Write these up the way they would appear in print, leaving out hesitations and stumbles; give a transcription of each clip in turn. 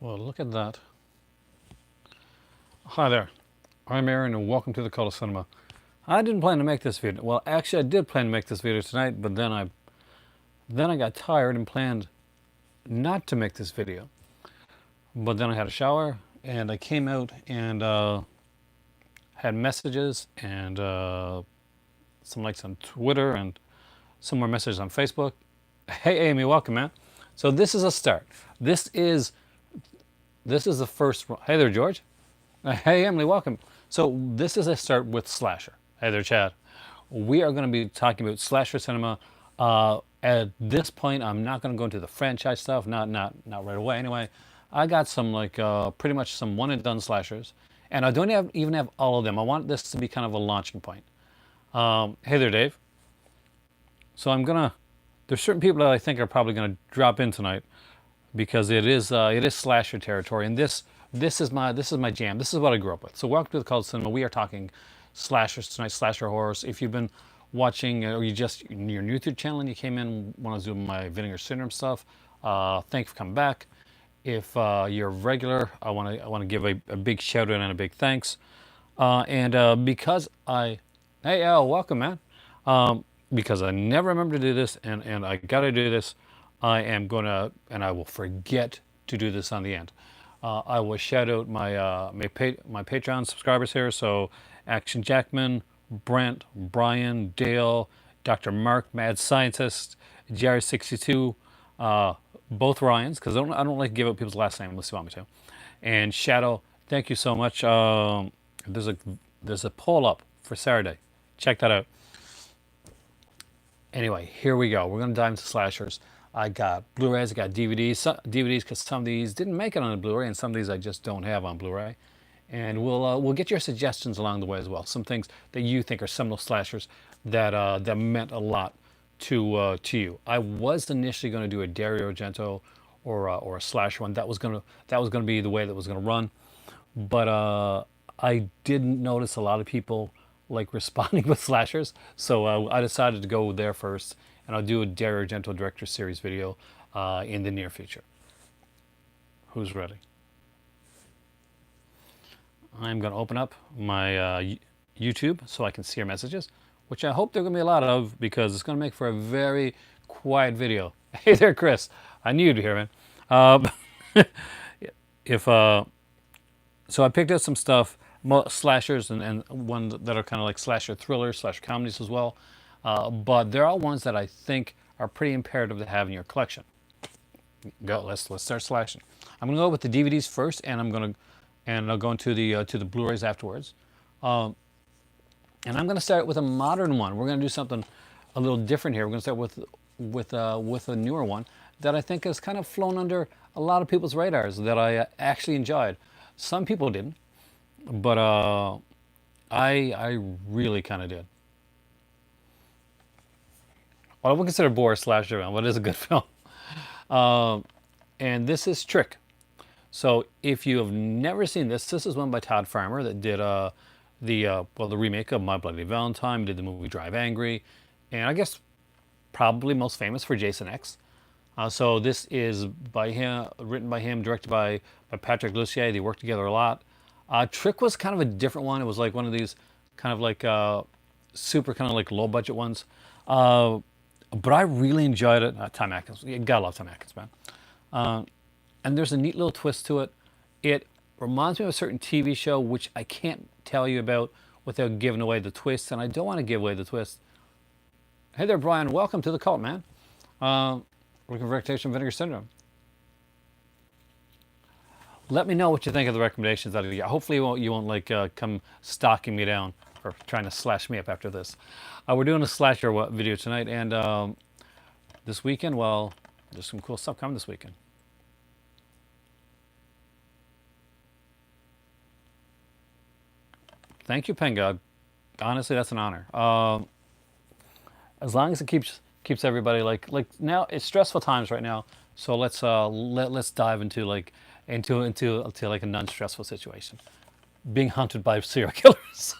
Well, look at that. Hi there. I'm Aaron, and welcome to the Cult of Cinema. I didn't plan to make this video. Well, actually, I did plan to make this video tonight, but then I got tired and planned not to make this video. But then I had a shower, and I came out and had messages and some likes on Twitter and some more messages on Facebook. Hey, Amy, welcome, man. So this is a start. This is the first. Hey there, George. Hey, Emily, welcome. So this is a start with slasher. Hey there, Chad. We are going to be talking about slasher cinema. At this point, I'm not going to go into the franchise stuff. Not right away. Anyway, I got some pretty much some one and done slashers, and I don't even have all of them. I want this to be kind of a launching point. Hey there, Dave. So There's certain people that I think are probably gonna drop in tonight because it is slasher territory, and this is my jam. This is what I grew up with. So welcome to the Cult Cinema. We are talking slashers tonight, slasher horrors. If you've been watching or you're new to the channel and you came in when I was doing my Vinegar Syndrome stuff, thank you for coming back. If you're a regular, I want to give a big shout out and a big thanks. And because hey Al, welcome, man. Because I never remember to do this, and I gotta do this, and I will forget to do this on the end. I will shout out my Patreon subscribers here. So Action Jackman, Brent, Brian, Dale, Dr. Mark, Mad Scientist, JR62, both Ryans, because I don't like to give out people's last name unless you want me to. And Shadow, thank you so much. There's a poll up for Saturday. Check that out. Anyway, here we go. We're going to dive into slashers. I got Blu-rays, I got DVDs because some of these didn't make it on a Blu-ray, and some of these I just don't have on Blu-ray. And we'll get your suggestions along the way as well. Some things that you think are seminal slashers that meant a lot to you. I was initially going to do a Dario Argento or a slasher one. That was gonna be the way that was going to run. But I didn't notice a lot of people like responding with slashers, so I decided to go there first, and I'll do a Dario Argento Director Series video in the near future. Who's ready? I'm going to open up my YouTube so I can see your messages, which I hope there are going to be a lot of because it's going to make for a very quiet video. Hey there, Chris. I knew you'd be here, man. If So I picked out some stuff, slashers and ones that are kind of like slasher thrillers, slasher comedies as well. But they're all ones that I think are pretty imperative to have in your collection. Go, let's start slashing. I'm gonna go with the DVDs first, and I'll go into the Blu-rays afterwards. And I'm gonna start with a modern one. We're gonna do something a little different here. We're gonna start with a newer one that I think has kind of flown under a lot of people's radars that I actually enjoyed. Some people didn't, but I really kind of did. Well, I would consider Boris slasher film, but it is a good film. And this is Trick. So if you have never seen this is one by Todd Farmer that did the remake of My Bloody Valentine, did the movie Drive Angry, and I guess probably most famous for Jason X. So this is by him, written by him, directed by Patrick Lussier. They worked together a lot. Trick was kind of a different one. It was like one of these kind of like super kind of like low budget ones. But I really enjoyed it. Tom Atkins, you gotta love Tom Atkins, man. And there's a neat little twist to it. It reminds me of a certain TV show, which I can't tell you about without giving away the twist, and I don't want to give away the twist. Hey there, Brian. Welcome to the cult, man. Looking for Recreation Vinegar Syndrome. Let me know what you think of the recommendations that I get. Hopefully you won't like come stalking me down or trying to slash me up after this. We're doing a slasher video tonight, and this weekend, well, there's some cool stuff coming this weekend. Thank you, Penga. Honestly, that's an honor. As long as it keeps everybody like now, it's stressful times right now. So let's dive into like a non-stressful situation. Being hunted by serial killers.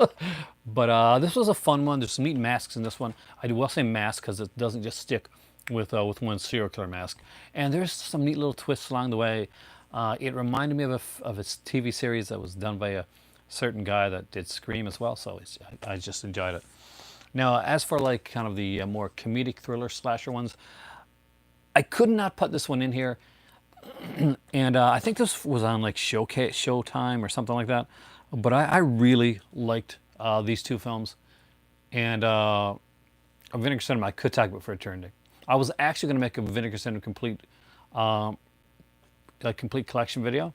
But this was a fun one. There's some neat masks in this one. I will say mask because it doesn't just stick with one serial killer mask. And there's some neat little twists along the way. It reminded me of of a TV series that was done by a certain guy that did Scream as well, so I just enjoyed it. Now, as for like kind of the more comedic thriller slasher ones, I could not put this one in here, and I think this was on like Showtime or something like that. But I really liked these two films, and Vinegar Cinema I could talk about for eternity. I was actually going to make a Vinegar Cinema complete collection video,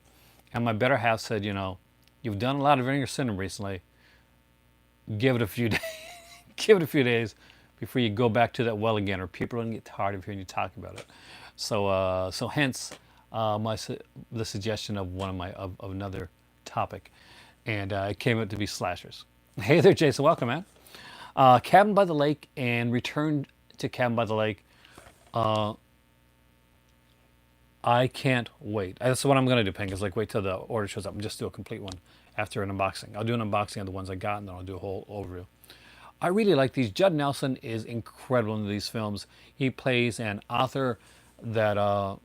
and my better half said, you know, you've done a lot of Vinegar Cinema recently. Give it a few days. Give it a few days before you go back to that well again, or people are going to get tired of hearing you talk about it. So hence the suggestion of one of my of another topic, and it came out to be slashers. Hey there, Jason. Welcome, man. Cabin by the Lake and Return to Cabin by the Lake. I can't wait. That's what I'm going to do, Pink, is like wait till the order shows up and just do a complete one after an unboxing. I'll do an unboxing of the ones I got, and then I'll do a whole overview. I really like these. Judd Nelson is incredible in these films. He plays an author that of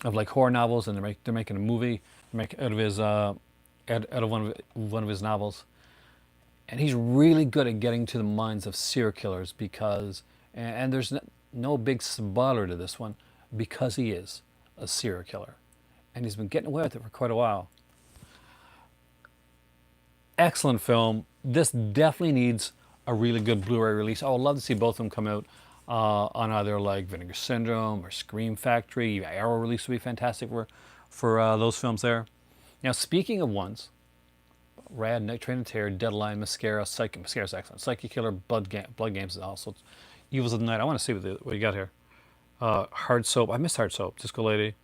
like horror novels, and they're making a movie out of his out of one of his novels, and he's really good at getting to the minds of serial killers because and there's no big spoiler to this one because he is a serial killer, and he's been getting away with it for quite a while. Excellent film. This definitely needs a really good Blu-ray release. I would love to see both of them come out on either like Vinegar Syndrome or Scream Factory. Arrow release would be fantastic for those films there. Now, speaking of ones, Rad, Night Train and Terror, Deadline, Mascara, Mascara's excellent. Psychic Killer, Blood Games is also Evils of the Night. I want to see what you got here. Hard Soap. I missed Hard Soap. Disco Lady.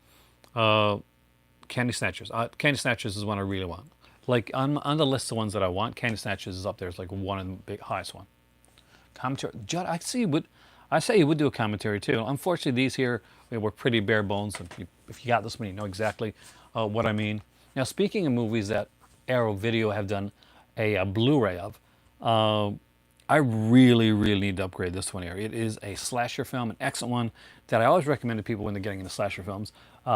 Candy Snatchers. Candy Snatchers is one I really want. Like on the list of ones that I want, Candy Snatchers is up there. It's like one of the big highest one. Commentary. Judd, I say you would do a commentary too. Unfortunately, these here were pretty bare bones. If you got this one, you know exactly what I mean. Now, speaking of movies that Arrow Video have done a Blu-ray of, I really, really need to upgrade this one here. It is a slasher film, an excellent one that I always recommend to people when they're getting into slasher films,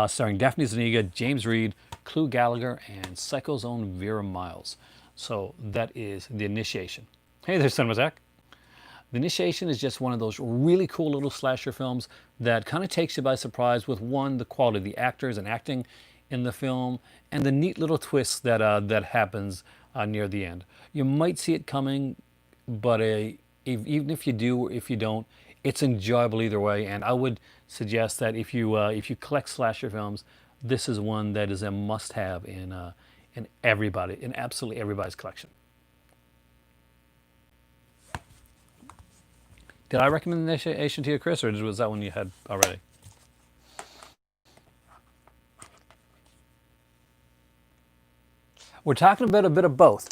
starring Daphne Zuniga, James Reed, Clu Gallagher, and Psycho's own Vera Miles. So that is The Initiation. Hey there, Cinema Zach. The Initiation is just one of those really cool little slasher films that kind of takes you by surprise with one, the quality of the actors and acting in the film, and the neat little twist that happens near the end. You might see it coming, but even if you do or if you don't, it's enjoyable either way. And I would suggest that if you collect slasher films, this is one that is a must-have in absolutely everybody's collection. Did I recommend The Initiation to you, Chris, or was that one you had already? We're talking about a bit of both,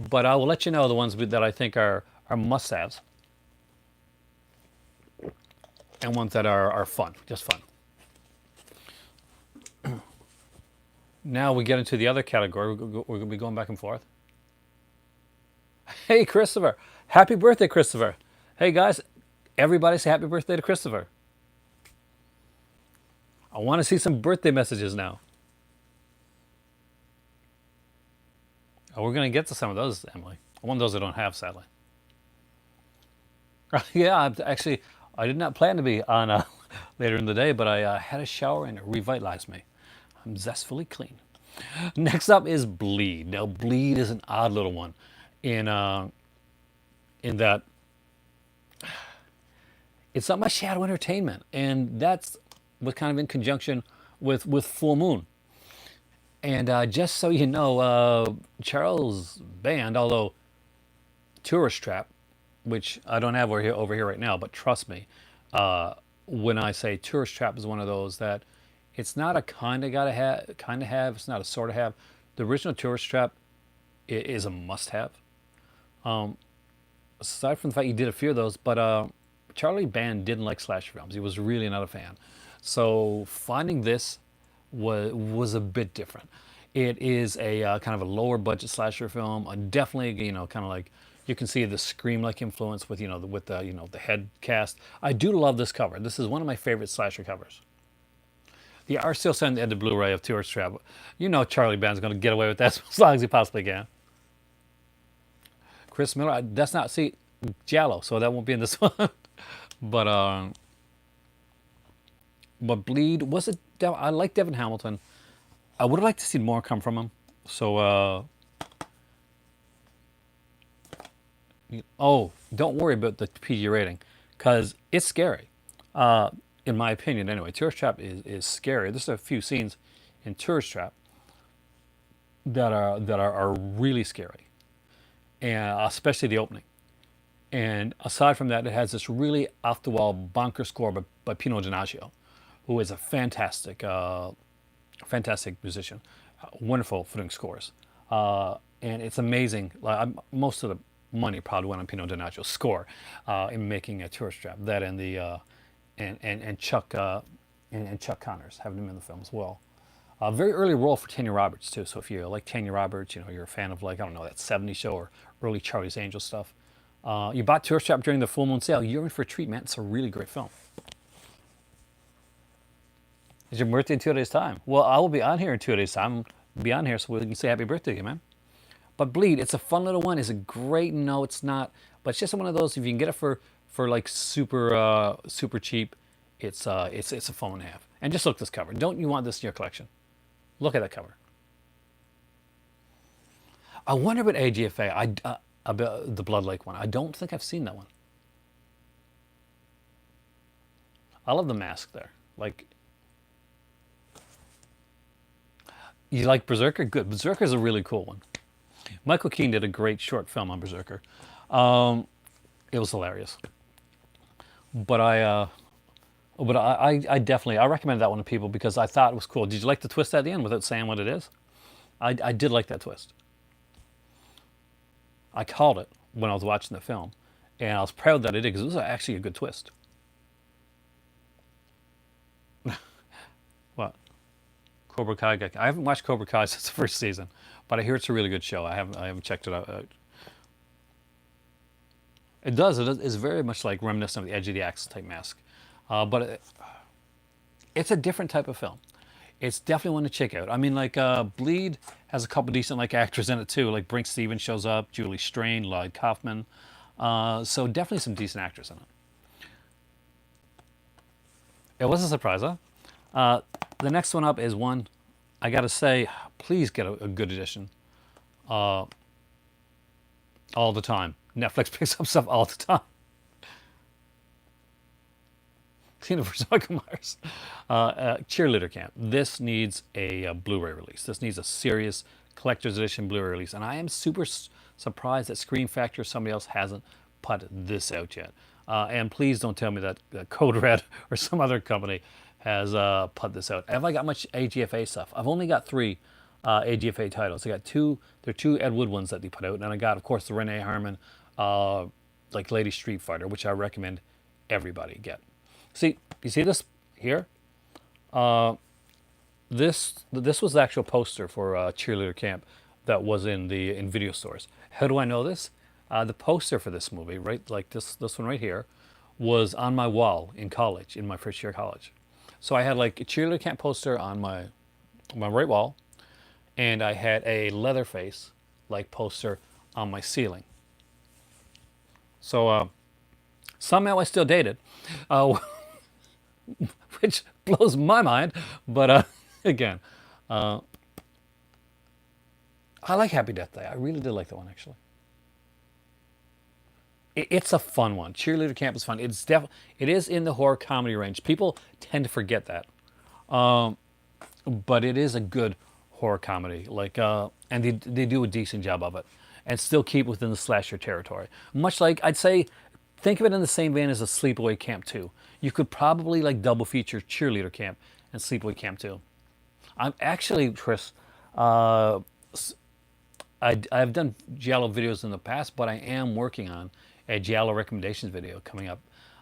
but I will let you know the ones that I think are must-haves and ones that are fun, just fun. Now we get into the other category. We're going to be going back and forth. Hey, Christopher. Happy birthday, Christopher. Hey, guys. Everybody say happy birthday to Christopher. I want to see some birthday messages now. Oh, we're going to get to some of those, Emily. One of those I don't have, sadly. Yeah, I did not plan to be on later in the day, but I had a shower and it revitalized me. I'm zestfully clean. Next up is Bleed. Now, Bleed is an odd little one in that it's not my Shadow Entertainment, and that's was kind of in conjunction with Full Moon. And just so you know, Charles Band, although Tourist Trap, which I don't have over here right now, but trust me, when I say Tourist Trap is one of those that it's not a kind of have, it's not a sort of have. The original Tourist Trap is a must-have. Aside from the fact he did a few of those, but Charlie Band didn't like slasher films. He was really not a fan. So finding this was a bit different. It is a kind of a lower budget slasher film. Definitely, kind of like you can see the Scream-like influence with the head cast. I do love this cover. This is one of my favorite slasher covers. They are still sending the Blu-ray of Tourist Trap. You know Charlie Ben's going to get away with that as long as he possibly can. Chris Miller, that's not, see, Giallo, so that won't be in this one. but but Bleed, was it, I like Devin Hamilton. I would have liked to see more come from him. So, oh, don't worry about the PG rating, because it's scary. In my opinion, anyway. Tourist Trap is scary. There's a few scenes in Tourist Trap that are really scary, and especially the opening. And aside from that, it has this really off the wall bonker score by Pino Donaggio, who is a fantastic musician, wonderful for doing scores, and it's amazing. Like most of the money probably went on Pino Donaggio's score in making a Tourist Trap. That and the and Chuck and Chuck Connors having him in the film as well. A very early role for Tanya Roberts too. So if you like Tanya Roberts, you're a fan of, like, I don't know, that '70s show or early Charlie's Angels stuff. You bought Tourist Trap during the full moon sale. You're in for a treat, man. It's a really great film. It's your birthday in 2 days' time. Well, I will be on here in 2 days' time. Be on here so we can say happy birthday to you, man. But Bleed, it's a fun little one. Is it great? No, it's not. But it's just one of those. If you can get it for like super cheap, it's a fun one to have. And just look at this cover. Don't you want this in your collection? Look at that cover. I wonder about AGFA. About the Blood Lake one. I don't think I've seen that one. I love the mask there. Like, you like Berserker? Good. Berserker is a really cool one. Michael Keane did a great short film on Berserker. It was hilarious. But I definitely I recommend that one to people because I thought it was cool. Did you like the twist at the end without saying what it is? I did like that twist. I called it when I was watching the film, and I was proud that I did because it was actually a good twist. What? Cobra Kai. I haven't watched Cobra Kai since the first season, but I hear it's a really good show. I haven't checked it out. It does. It's very much like reminiscent of the Edge of the Axe type mask, but it's a different type of film. It's definitely one to check out. I mean, like Bleed has a couple decent like actors in it too. Like Brink Stevens shows up, Julie Strain, Lloyd Kaufman. So definitely some decent actors in it. It was a surprise, huh? The next one up is one I gotta say, please get a good edition. All the time. Netflix picks up stuff all the time. Universal Michael Myers. Cheerleader Camp. This needs a Blu-ray release. This needs a serious collector's edition Blu-ray release. And I am super surprised that Scream Factory or somebody else hasn't put this out yet. And please don't tell me that Code Red or some other company has put this out. Have I got much AGFA stuff? I've only got 3 AGFA titles. I got 2. There are 2 Ed Wood ones that they put out, and I got, of course, the Renee Harmon, like Lady Street Fighter, which I recommend everybody get. See, you see this here? This was the actual poster for Cheerleader Camp that was in video stores. How do I know this? The poster for this movie, right, like this one right here, was on my wall in college, in my first year of college. So I had like a Cheerleader Camp poster on my right wall, and I had a Leatherface like poster on my ceiling. So somehow I still dated. Which blows my mind. But again, I like Happy Death Day. I really did like that one, actually. It's a fun one. Cheerleader Camp is fun. It is in the horror comedy range. People tend to forget that, but it is a good horror comedy. Like, and they do a decent job of it, and still keep within the slasher territory. Much like, I'd say, think of it in the same vein as a Sleepaway Camp 2. You could probably like double feature Cheerleader Camp and Sleepaway Camp 2. I'm actually, Chris, I've done Giallo videos in the past, but I am working on a Giallo recommendations video coming up.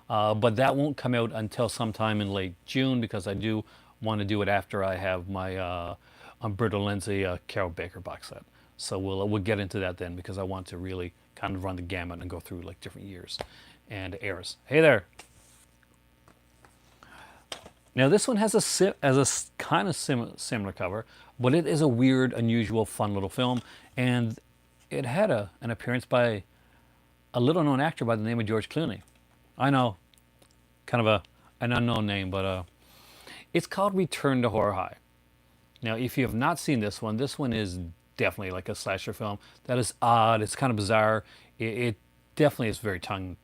But that won't come out until sometime in late June because I do want to do it after I have my Umberto Lenzi Carol Baker box set. So we'll get into that then because I want to really kind of run the gamut and go through like different years and eras. Hey there. Now this one has kind of similar cover, but it is a weird, unusual, fun little film, and it had an appearance by a little known actor by the name of George Clooney. I know, kind of an unknown name, but it's called Return to Horror High. Now, if you have not seen this one is definitely like a slasher film. That is odd. It's kind of bizarre. It definitely is very tongue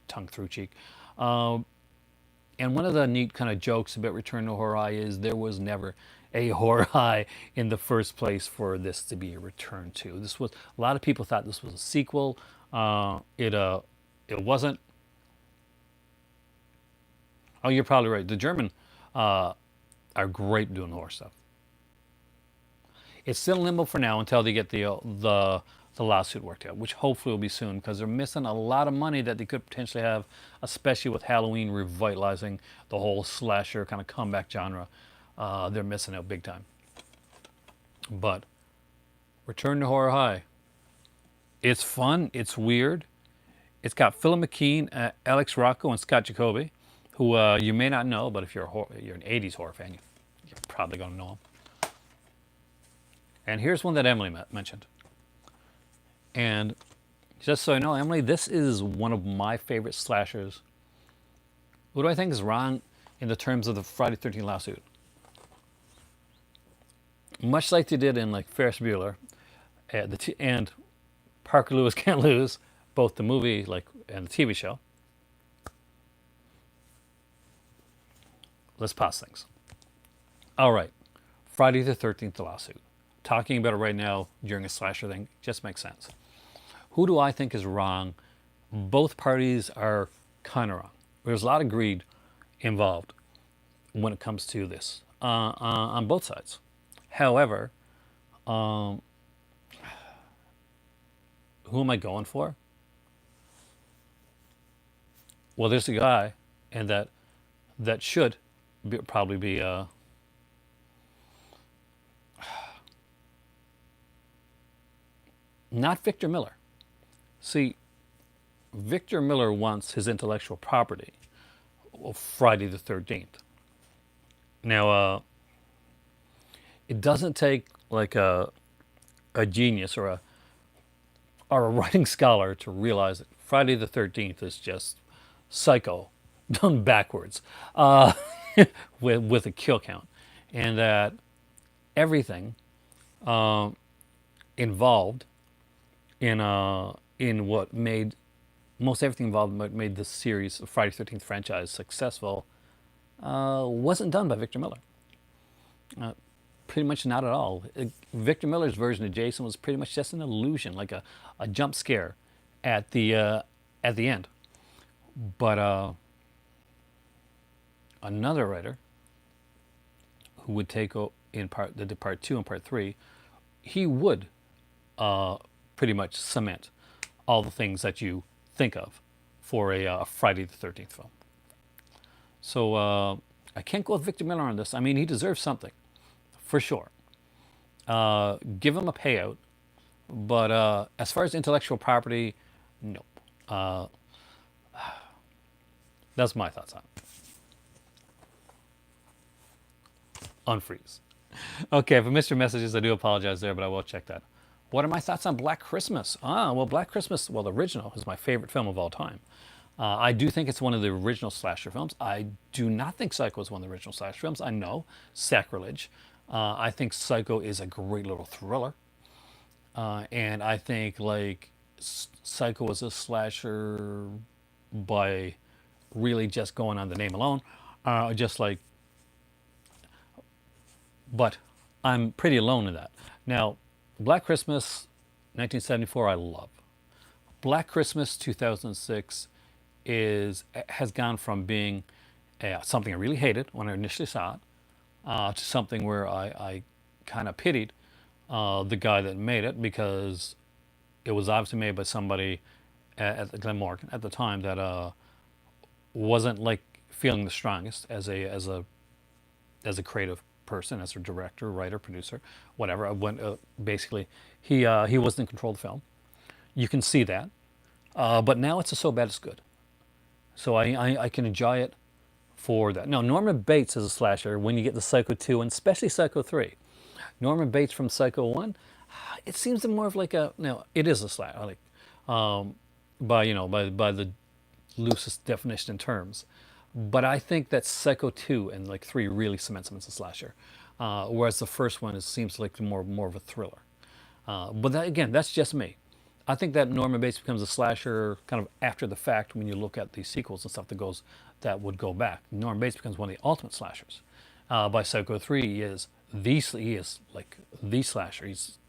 through cheek. Um, and one of the neat kind of jokes about Return to Horror High is there was never a horror high in the first place for this to be a return to. This was a lot of people thought this was a sequel. It wasn't. Oh, you're probably right. The German uh, are great doing horror stuff. It's still in limbo for now until they get the lawsuit worked out, which hopefully will be soon because they're missing a lot of money that they could potentially have, especially with Halloween revitalizing the whole slasher kind of comeback genre. They're missing out big time. But Return to Horror High. It's fun. It's weird. It's got Philip McKean, Alex Rocco, and Scott Jacoby, who you may not know, but if you're an '80s horror fan, you're probably going to know them. And here's one that Emily mentioned. And just so you know, Emily, this is one of my favorite slashers. What do I think is wrong in the terms of the Friday 13th lawsuit? Much like they did in like Ferris Bueller and Parker Lewis Can't Lose, both the movie like and the TV show. Let's pause things. All right, Friday the 13th lawsuit. Talking about it right now during a slasher thing just makes sense. Who do I think is wrong? Both parties are kind of wrong. There's a lot of greed involved when it comes to this on both sides. However, who am I going for? Well, there's a guy, and that should probably be not Victor Miller. See, Victor Miller wants his intellectual property of Friday the 13th. Now, it doesn't take like a genius or a writing scholar to realize that Friday the 13th is just Psycho done backwards with a kill count. And that everything involved in what made most everything involved in what made this series, the Friday 13th franchise, successful wasn't done by Victor Miller. Uh, Pretty much not at all. Victor Miller's version of Jason was pretty much just an illusion, like a jump scare at the end. But another writer who would take in part two and part three, he would pretty much cement all the things that you think of for a Friday the 13th film. So I can't go with Victor Miller on this. I mean, he deserves something, for sure. Give him a payout, but as far as intellectual property, nope. Uh, that's my thoughts on it. Unfreeze. Okay, if I missed your messages, I do apologize there, but I will check that. What are my thoughts on Black Christmas? Well, Black Christmas, well, the original is my favorite film of all time. I do think it's one of the original slasher films. I do not think Psycho is one of the original slasher films. I know, sacrilege. I think Psycho is a great little thriller. And I think like Psycho was a slasher by really just going on the name alone. Just like, but I'm pretty alone in that. Now, Black Christmas 1974, I love. Black Christmas 2006 has gone from being something I really hated when I initially saw it to something where I kind of pitied the guy that made it because it was obviously made by somebody at the Glenmorgan at the time that wasn't like feeling the strongest as a creative person, as a director, writer, producer, whatever. Basically, he wasn't in control of the film. You can see that, but now it's a so bad it's good. So I can enjoy it for that. No, Norman Bates is a slasher when you get to Psycho 2 and especially Psycho 3. Norman Bates from Psycho 1, it seems more of like a, no, it is a slasher, like, by, by the loosest definition in terms. But I think that Psycho 2 and like 3 really cements him as a slasher. Whereas the first one seems like more of a thriller. But that, again, that's just me. I think that Norman Bates becomes a slasher kind of after the fact when you look at the sequels and stuff that would go back. Norman Bates becomes one of the ultimate slashers. By Psycho 3, he is like the slasher. He's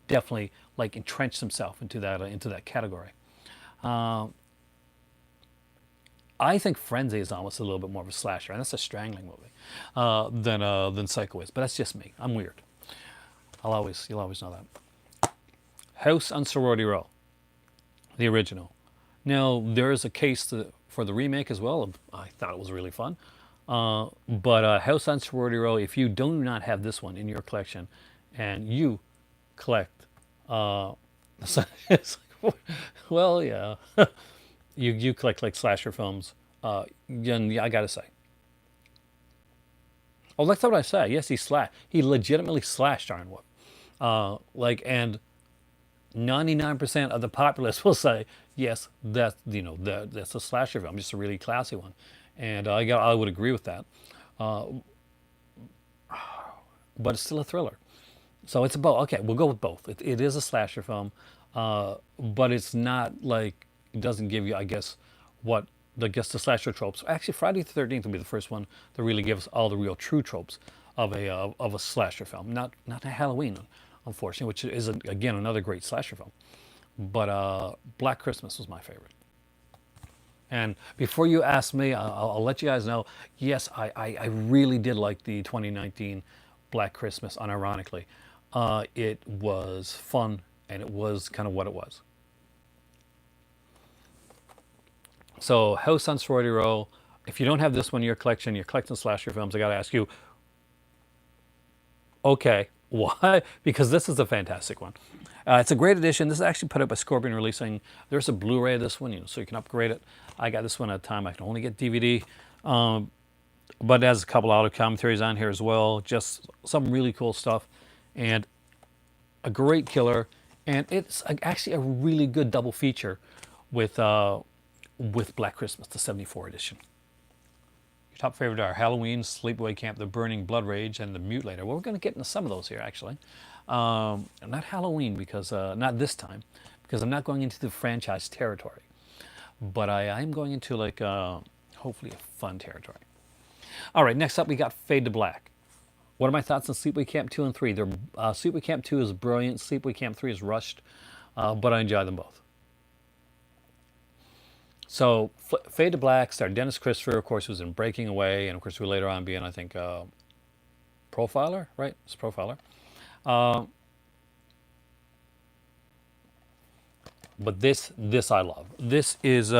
definitely like entrenched himself into that category. I think Frenzy is almost a little bit more of a slasher, and that's a strangling movie than Psycho is. But that's just me. I'm weird. You'll always know that. House on Sorority Row, the original. Now there is a case for the remake as well. I thought it was really fun. But House on Sorority Row, if you do not have this one in your collection, and you collect, it's like, well, yeah, you collect like slasher films. Yeah, I gotta say. Oh, that's what I say. Yes, he legitimately slashed Ironwood. And 99% of the populace will say, yes, that's a slasher film, just a really classy one, and I would agree with that. But it's still a thriller, so it's both. Okay, we'll go with both. It is a slasher film, but it's not like it doesn't give you, I guess, the slasher tropes. Actually, Friday the 13th will be the first one that really gives all the real true tropes of a slasher film. Not a Halloween, unfortunately, which is again another great slasher film. But Black Christmas was my favorite. And before you ask me, I'll let you guys know. Yes, I really did like the 2019 Black Christmas. Unironically, it was fun and it was kind of what it was. So House on Sorority Row. If you don't have this one in your collection, you're collecting slasher films. I got to ask you, okay, why? Because this is a fantastic one. It's a great edition. This is actually put up by Scorpion Releasing. There's a Blu-ray of this one, so you can upgrade it. I got this one at a time. I can only get DVD, but it has a couple audio commentaries on here as well. Just some really cool stuff, and a great killer. And it's actually a really good double feature with Black Christmas, the '74 edition. Your top favorite are Halloween, Sleepaway Camp, The Burning, Blood Rage, and The Mutilator. Well, we're going to get into some of those here, actually. Not Halloween, because not this time, because I'm not going into the franchise territory. But I am going into, like, hopefully a fun territory. All right, next up we got Fade to Black. What are my thoughts on Sleepaway Camp 2 and 3? Sleepaway Camp 2 is brilliant. Sleepaway Camp 3 is rushed, but I enjoy them both. So Fade to Black starred Dennis Christopher, of course, who was in Breaking Away, and of course, who later on being, I think, Profiler, right? It's Profiler. But this I love. This is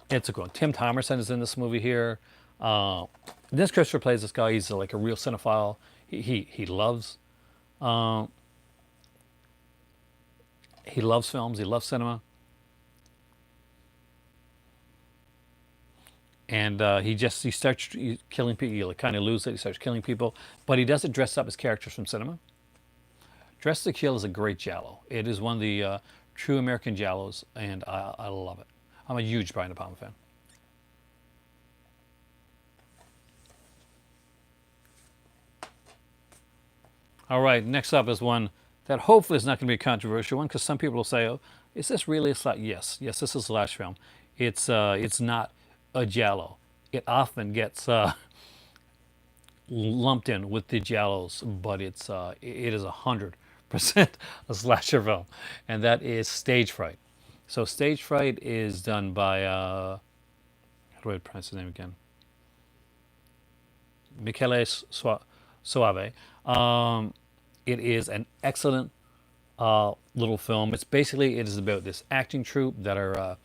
it's a good one. Tim Thomerson is in this movie here. Dennis Christopher plays this guy. He's like a real cinephile. He loves films. He loves cinema. And he starts killing people. You kind of lose it. He starts killing people, but he does it dressed up as characters from cinema. Dress to Kill is a great giallo. It is one of the true American giallos, and I love it. I'm a huge Brian De Palma fan. All right, next up is one that hopefully is not going to be a controversial one, because some people will say, "Oh, is this really a slash?" Yes, this is a slash film. It's not a giallo. It often gets lumped in with the giallos, but it is 100% a slasher film, and that is Stage Fright. So Stage Fright is done by how do I pronounce his name again? Michele Soavi. It is an excellent little film. It is about this acting troupe that are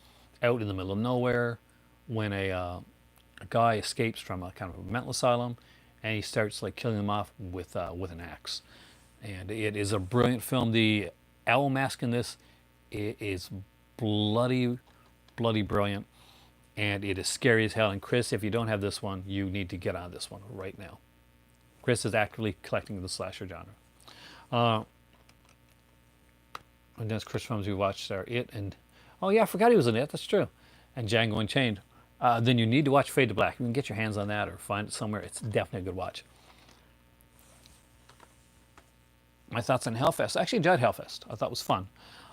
out in the middle of nowhere when a guy escapes from a kind of a mental asylum, and he starts like killing them off with an axe. And it is a brilliant film. The owl mask in this is bloody brilliant. and it is scary as hell. And Chris, if you don't have this one, you need to get on this one right now. Chris is actively collecting the slasher genre. And there's Chris films we watched are It and, oh yeah, I forgot he was in It. That's true. And Django Unchained. Then you need to watch Fade to Black. You can get your hands on that or find it somewhere. It's definitely a good watch. My thoughts on Hellfest. I actually enjoyed Hellfest. I thought it was fun.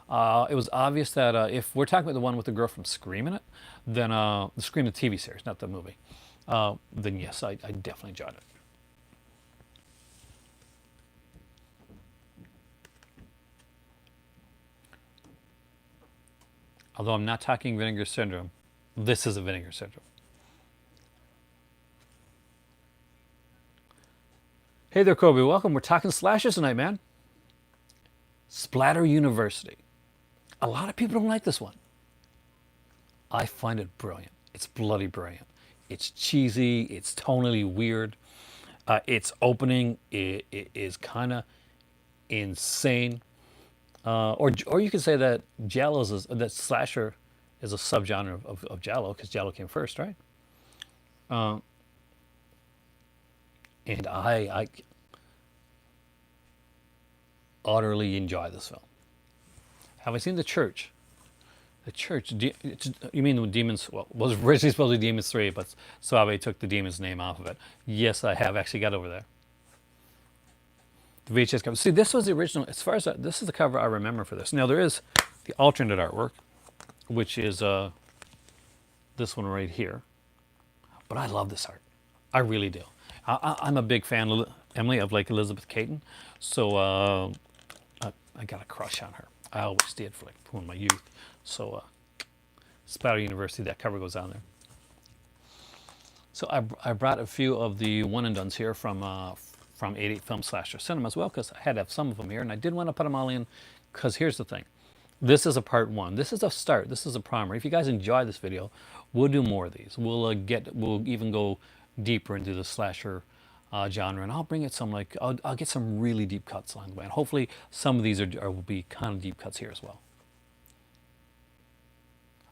It was obvious that if we're talking about the one with the girl from Scream in it, then the Scream the TV series, not the movie, then yes, I definitely enjoyed it. Although I'm not talking Vinegar Syndrome, this is a Vinegar Syndrome. Hey there, Kobe. Welcome. We're talking slashers tonight, man. Splatter University. A lot of people don't like this one. I find it brilliant. It's bloody brilliant. It's cheesy. It's tonally weird. Its opening it is kind of insane. Or you could say that that slasher is a subgenre of Giallo because Giallo came first, right? And I utterly enjoy this film. Have I seen The Church? The Church. You mean the Demons? Well, it was originally supposed to be Demons 3, but Suave took the Demons name off of it. Yes, I have actually got over there. The VHS cover. See, this was the original. As far as this is the cover I remember for this. Now there is the alternate artwork, which is this one right here. But I love this art. I really do. I'm a big fan, Emily, of like Elizabeth Caton. So I got a crush on her. I always did for like in my youth. So Splatter University, that cover goes on there. So I brought a few of the one and dones here from 88 Film Slasher Cinema as well, because I had to have some of them here, and I didn't want to put them all in, because here's the thing. This is a part one. This is a start. This is a primer. If you guys enjoy this video, we'll do more of these. We'll even go deeper into the slasher genre, and I'll bring it some I'll get some really deep cuts along the way, and hopefully some of these will be kind of deep cuts here as well.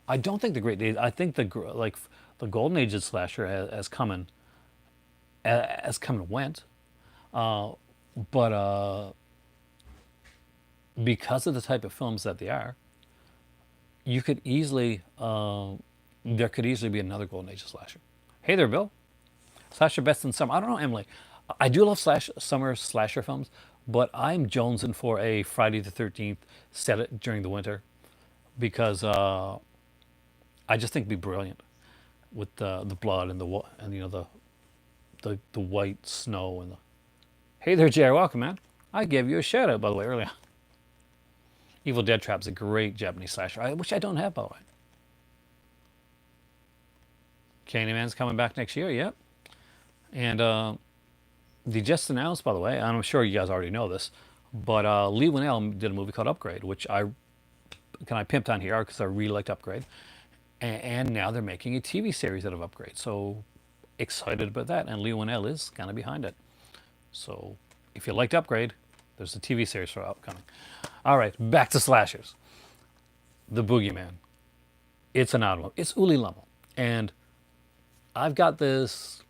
I don't think the great days. I think the golden age of slasher has come and went, but because of the type of films that they are, you could easily there could easily be another golden age of slasher. Hey there, Bill. Slasher best in summer. I don't know, Emily. I do love summer slasher films, but I'm jonesing for a Friday the 13th set it during the winter, because I just think it'd be brilliant with the blood and the white snow and the. Hey there, Jerry. Welcome, man. I gave you a shout out, by the way, earlier. Evil Dead Trap's a great Japanese slasher, which I don't have, by the way. Candyman's coming back next year, yep. And they just announced, by the way, and I'm sure you guys already know this, but Lee Winnell did a movie called Upgrade, which I pimped on here because I really liked Upgrade. And now they're making a TV series out of Upgrade. So excited about that. And Lee Winnell is kind of behind it. So if you liked Upgrade, there's a TV series for upcoming. All right, back to slashers. The Boogeyman. It's an odd one. It's Uli Lommel. And I've got this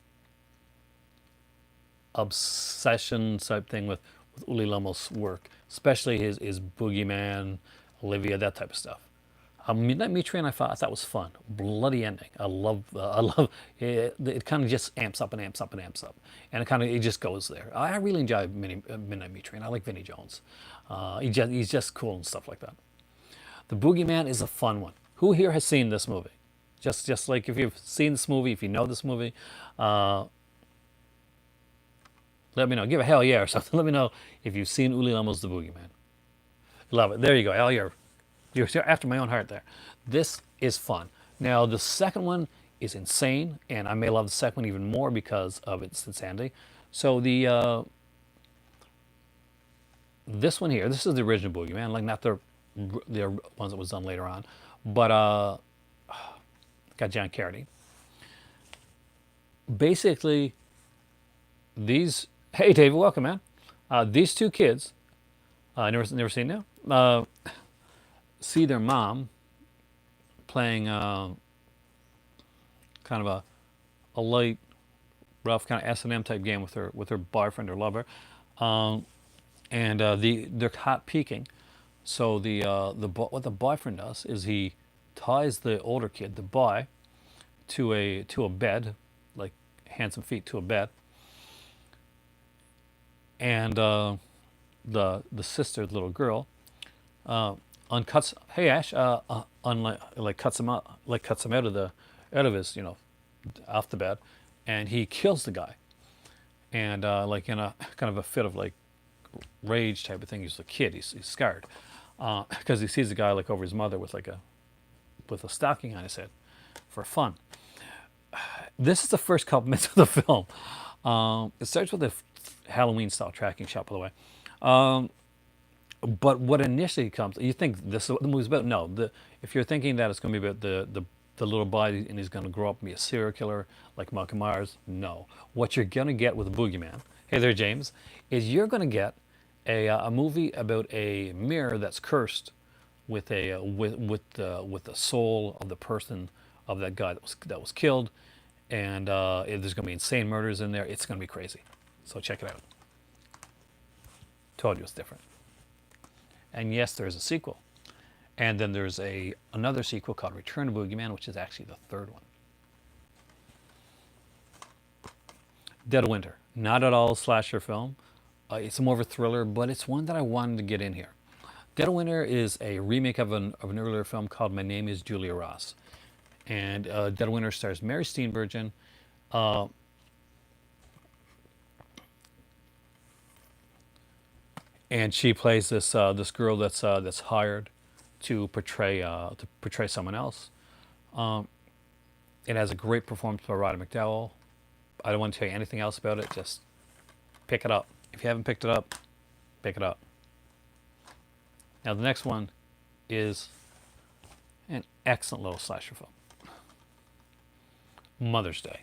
obsession type thing with Uli Lommel's work, especially his Boogeyman, Olivia, that type of stuff. Midnight Mitrian I thought was fun. Bloody ending. I love it. It kind of just amps up and amps up and amps up, and it just goes there. I really enjoy Midnight Mitrian. I like Vinnie Jones. He's just cool and stuff like that. The Boogeyman is a fun one. Who here has seen this movie? Just like if you've seen this movie, if you know this movie, let me know. Give a hell yeah or something. Let me know if you've seen Uli Lommel's The Boogeyman. Love it. There you go. Hell yeah. You're after my own heart there. This is fun. Now, the second one is insane, and I may love the second one even more because of its insanity. So this one here, this is the original Boogeyman, like not the ones that was done later on, but got John Carradine. Basically, hey David, welcome, man. These two kids, never seen them. See their mom playing kind of a light, rough kind of S&M type game with her boyfriend or lover, um, and they're caught peeking. So what the boyfriend does is he ties the older kid, the boy, to a bed, like hands and feet to a bed, and the sister, the little girl, uncuts. Hey Ash, like cuts him out, cuts him out of his, off the bed, and he kills the guy, and like in a kind of a fit of like rage type of thing. He's a kid. He's scarred because he sees the guy like over his mother with a stocking on his head for fun. This is the first couple minutes of the film. It starts with a Halloween style tracking shot, by the way. But what initially comes, you think this is what the movie's about? No, if you're thinking that it's going to be about the little boy and he's going to grow up and be a serial killer like Michael Myers, no. What you're going to get with the Boogeyman, hey there, James, is you're going to get a movie about a mirror that's cursed with the soul of the person of that guy that was killed, and there's going to be insane murders in there. It's going to be crazy. So check it out. Told you it's different. And yes, there's a sequel. And then there's another sequel called Return of Boogeyman, which is actually the third one. Dead of Winter. Not at all a slasher film. It's more of a thriller, but it's one that I wanted to get in here. Dead of Winter is a remake of an earlier film called My Name is Julia Ross. And Dead of Winter stars Mary Steenburgen, and she plays this girl that's hired to portray someone else. It has a great performance by Roddy McDowall. I don't want to tell you anything else about it. Just pick it up. If you haven't picked it up, pick it up. Now the next one is an excellent little slasher film. Mother's Day.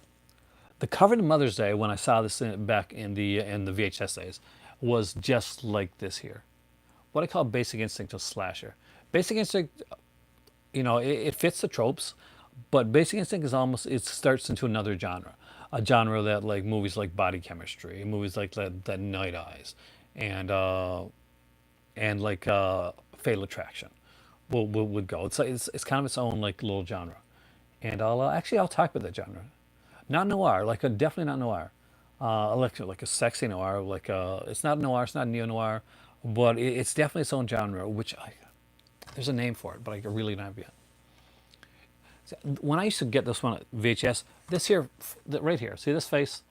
The cover to Mother's Day, when I saw this back in the VHS days, was just like this here. What I call Basic Instinct of slasher. Basic Instinct, it fits the tropes, but Basic Instinct it starts into another genre. A genre that like movies like Body Chemistry, movies like that Night Eyes, and like Fatal Attraction would go. It's kind of its own like little genre. And I'll talk about that genre. Not noir, definitely not noir. Like a sexy noir, it's not noir, it's not neo noir, but it's definitely its own genre. There's a name for it, but I really don't have it yet. So when I used to get this one at VHS, this here, right here, see this face,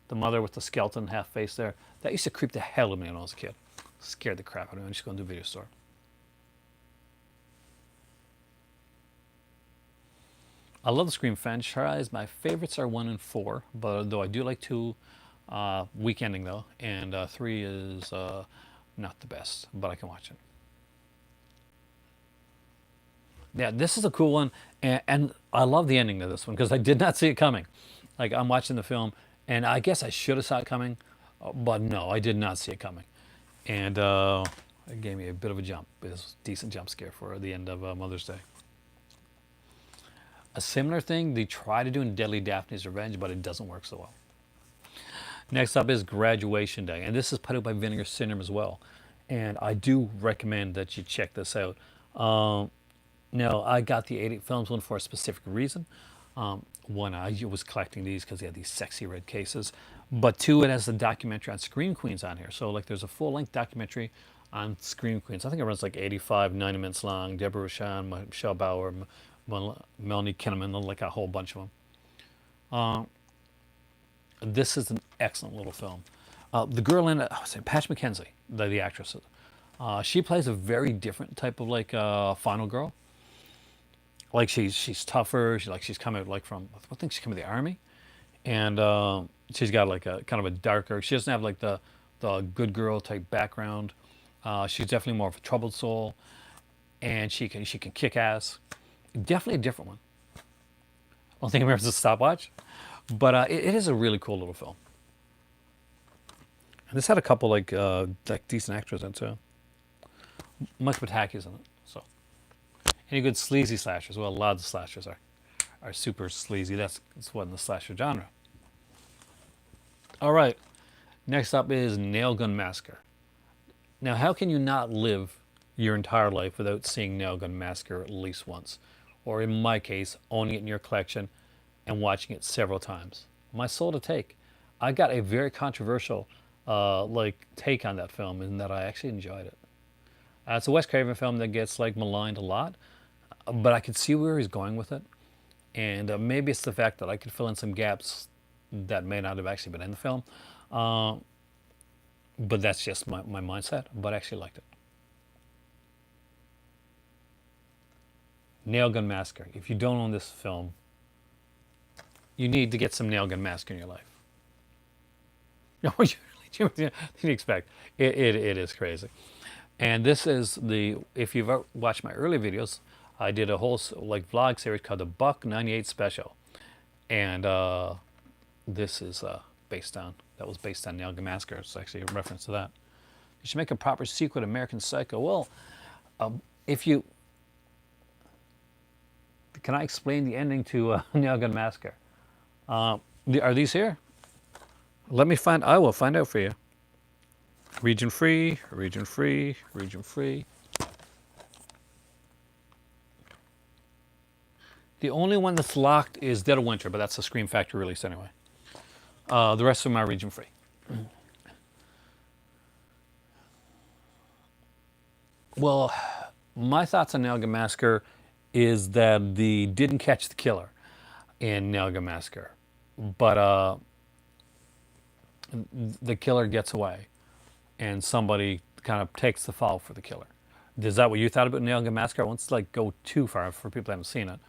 the mother with the skeleton half face there, that used to creep the hell out of me when I was a kid. Scared the crap out of me. I'm just going to the video store. I love the Scream franchise. My favorites are 1 and 4, but though I do like 2, weak ending though, and 3 is not the best, but I can watch it. Yeah, this is a cool one, and I love the ending to this one because I did not see it coming. Like I'm watching the film, and I guess I should have saw it coming, but no, I did not see it coming, and it gave me a bit of a jump. It was a decent jump scare for the end of Mother's Day. A similar thing they try to do in Deadly Daphne's Revenge, but it doesn't work so well. Next up is Graduation Day, and this is put out by Vinegar Syndrome as well. And I do recommend that you check this out. Now, I got the 80 films one for a specific reason. One, I was collecting these because they had these sexy red cases. But two, it has a documentary on Scream Queens on here. So, like, there's a full-length documentary on Scream Queens. I think it runs like 85, 90 minutes long. Deborah Rochon, Michelle Bauer, Melanie Kinnaman, like a whole bunch of them. This is an excellent little film. The girl in it, Patch McKenzie, the actress, she plays a very different type of like final girl. Like she's tougher. She's coming from, I think she's coming from the army, and she's got like a kind of a darker. She doesn't have like the good girl type background. She's definitely more of a troubled soul, and she can kick ass. Definitely a different one. I don't think I remember the stopwatch, but it is a really cool little film. And this had a couple like decent actors in it too. Mike Pataki's in it. So any good sleazy slashers? Well, a lot of the slashers are are super sleazy. That's what in the slasher genre. All right, next up is Nail Gun Massacre. Now, how can you not live your entire life without seeing Nail Gun Massacre at least once? Or in my case, owning it in your collection and watching it several times. My soul to take. I got a very controversial take on that film in that I actually enjoyed it. It's a Wes Craven film that gets like maligned a lot, but I could see where he's going with it. And maybe it's the fact that I could fill in some gaps that may not have actually been in the film. Uh, but that's just my mindset. But I actually liked it. Nail Gun Massacre. If you don't own this film, you need to get some Nail Gun Massacre in your life. No, you didn't expect. It is crazy. And this is if you've watched my early videos, I did a whole like vlog series called the Buck 98 Special. And this is that was based on Nail Gun Massacre. It's actually a reference to that. You should make a proper sequel to American Psycho. Well, if you, can I explain the ending to Nail Gun Massacre? Are these here? I will find out for you. Region free, region free, region free. The only one that's locked is Dead of Winter, but that's a Scream Factory release anyway. The rest of them are region free. Well, my thoughts on Nail Gun Massacre is that the didn't catch the killer in Nail Gun Massacre, but the killer gets away, and somebody kind of takes the fall for the killer. Is that what you thought about Nail Gun Massacre? I won't like go too far for people that haven't seen it,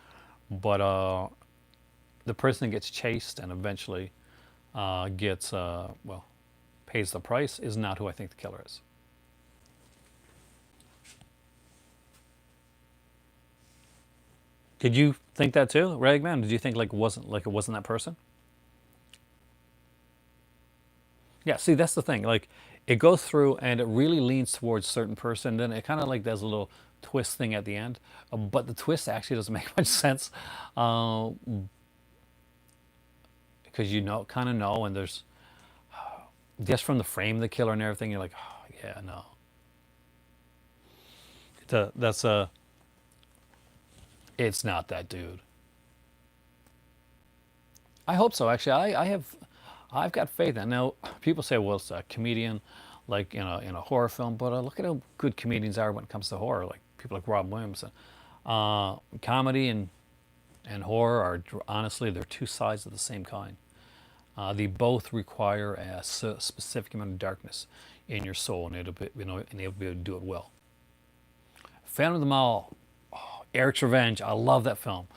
but the person that gets chased and eventually gets pays the price is not who I think the killer is. Did you think that too, Ragman? Did you think it wasn't that person? Yeah, see, that's the thing. Like, it goes through and it really leans towards a certain person. Then it kind of like does a little twist thing at the end, but the twist actually doesn't make much sense because kind of know, and there's just from the frame of the killer and everything, you're like, oh, yeah, no. It's not that dude. I hope so. Actually, I've got faith in. Now, people say, well, it's a comedian, like in a horror film, but look at how good comedians are when it comes to horror. Like people like Rob Williams. Comedy and horror are honestly they're two sides of the same coin. They both require a specific amount of darkness in your soul, and it'll be, and they'll be able to do it well. Phantom of the Mall, Eric's Revenge. I love that film.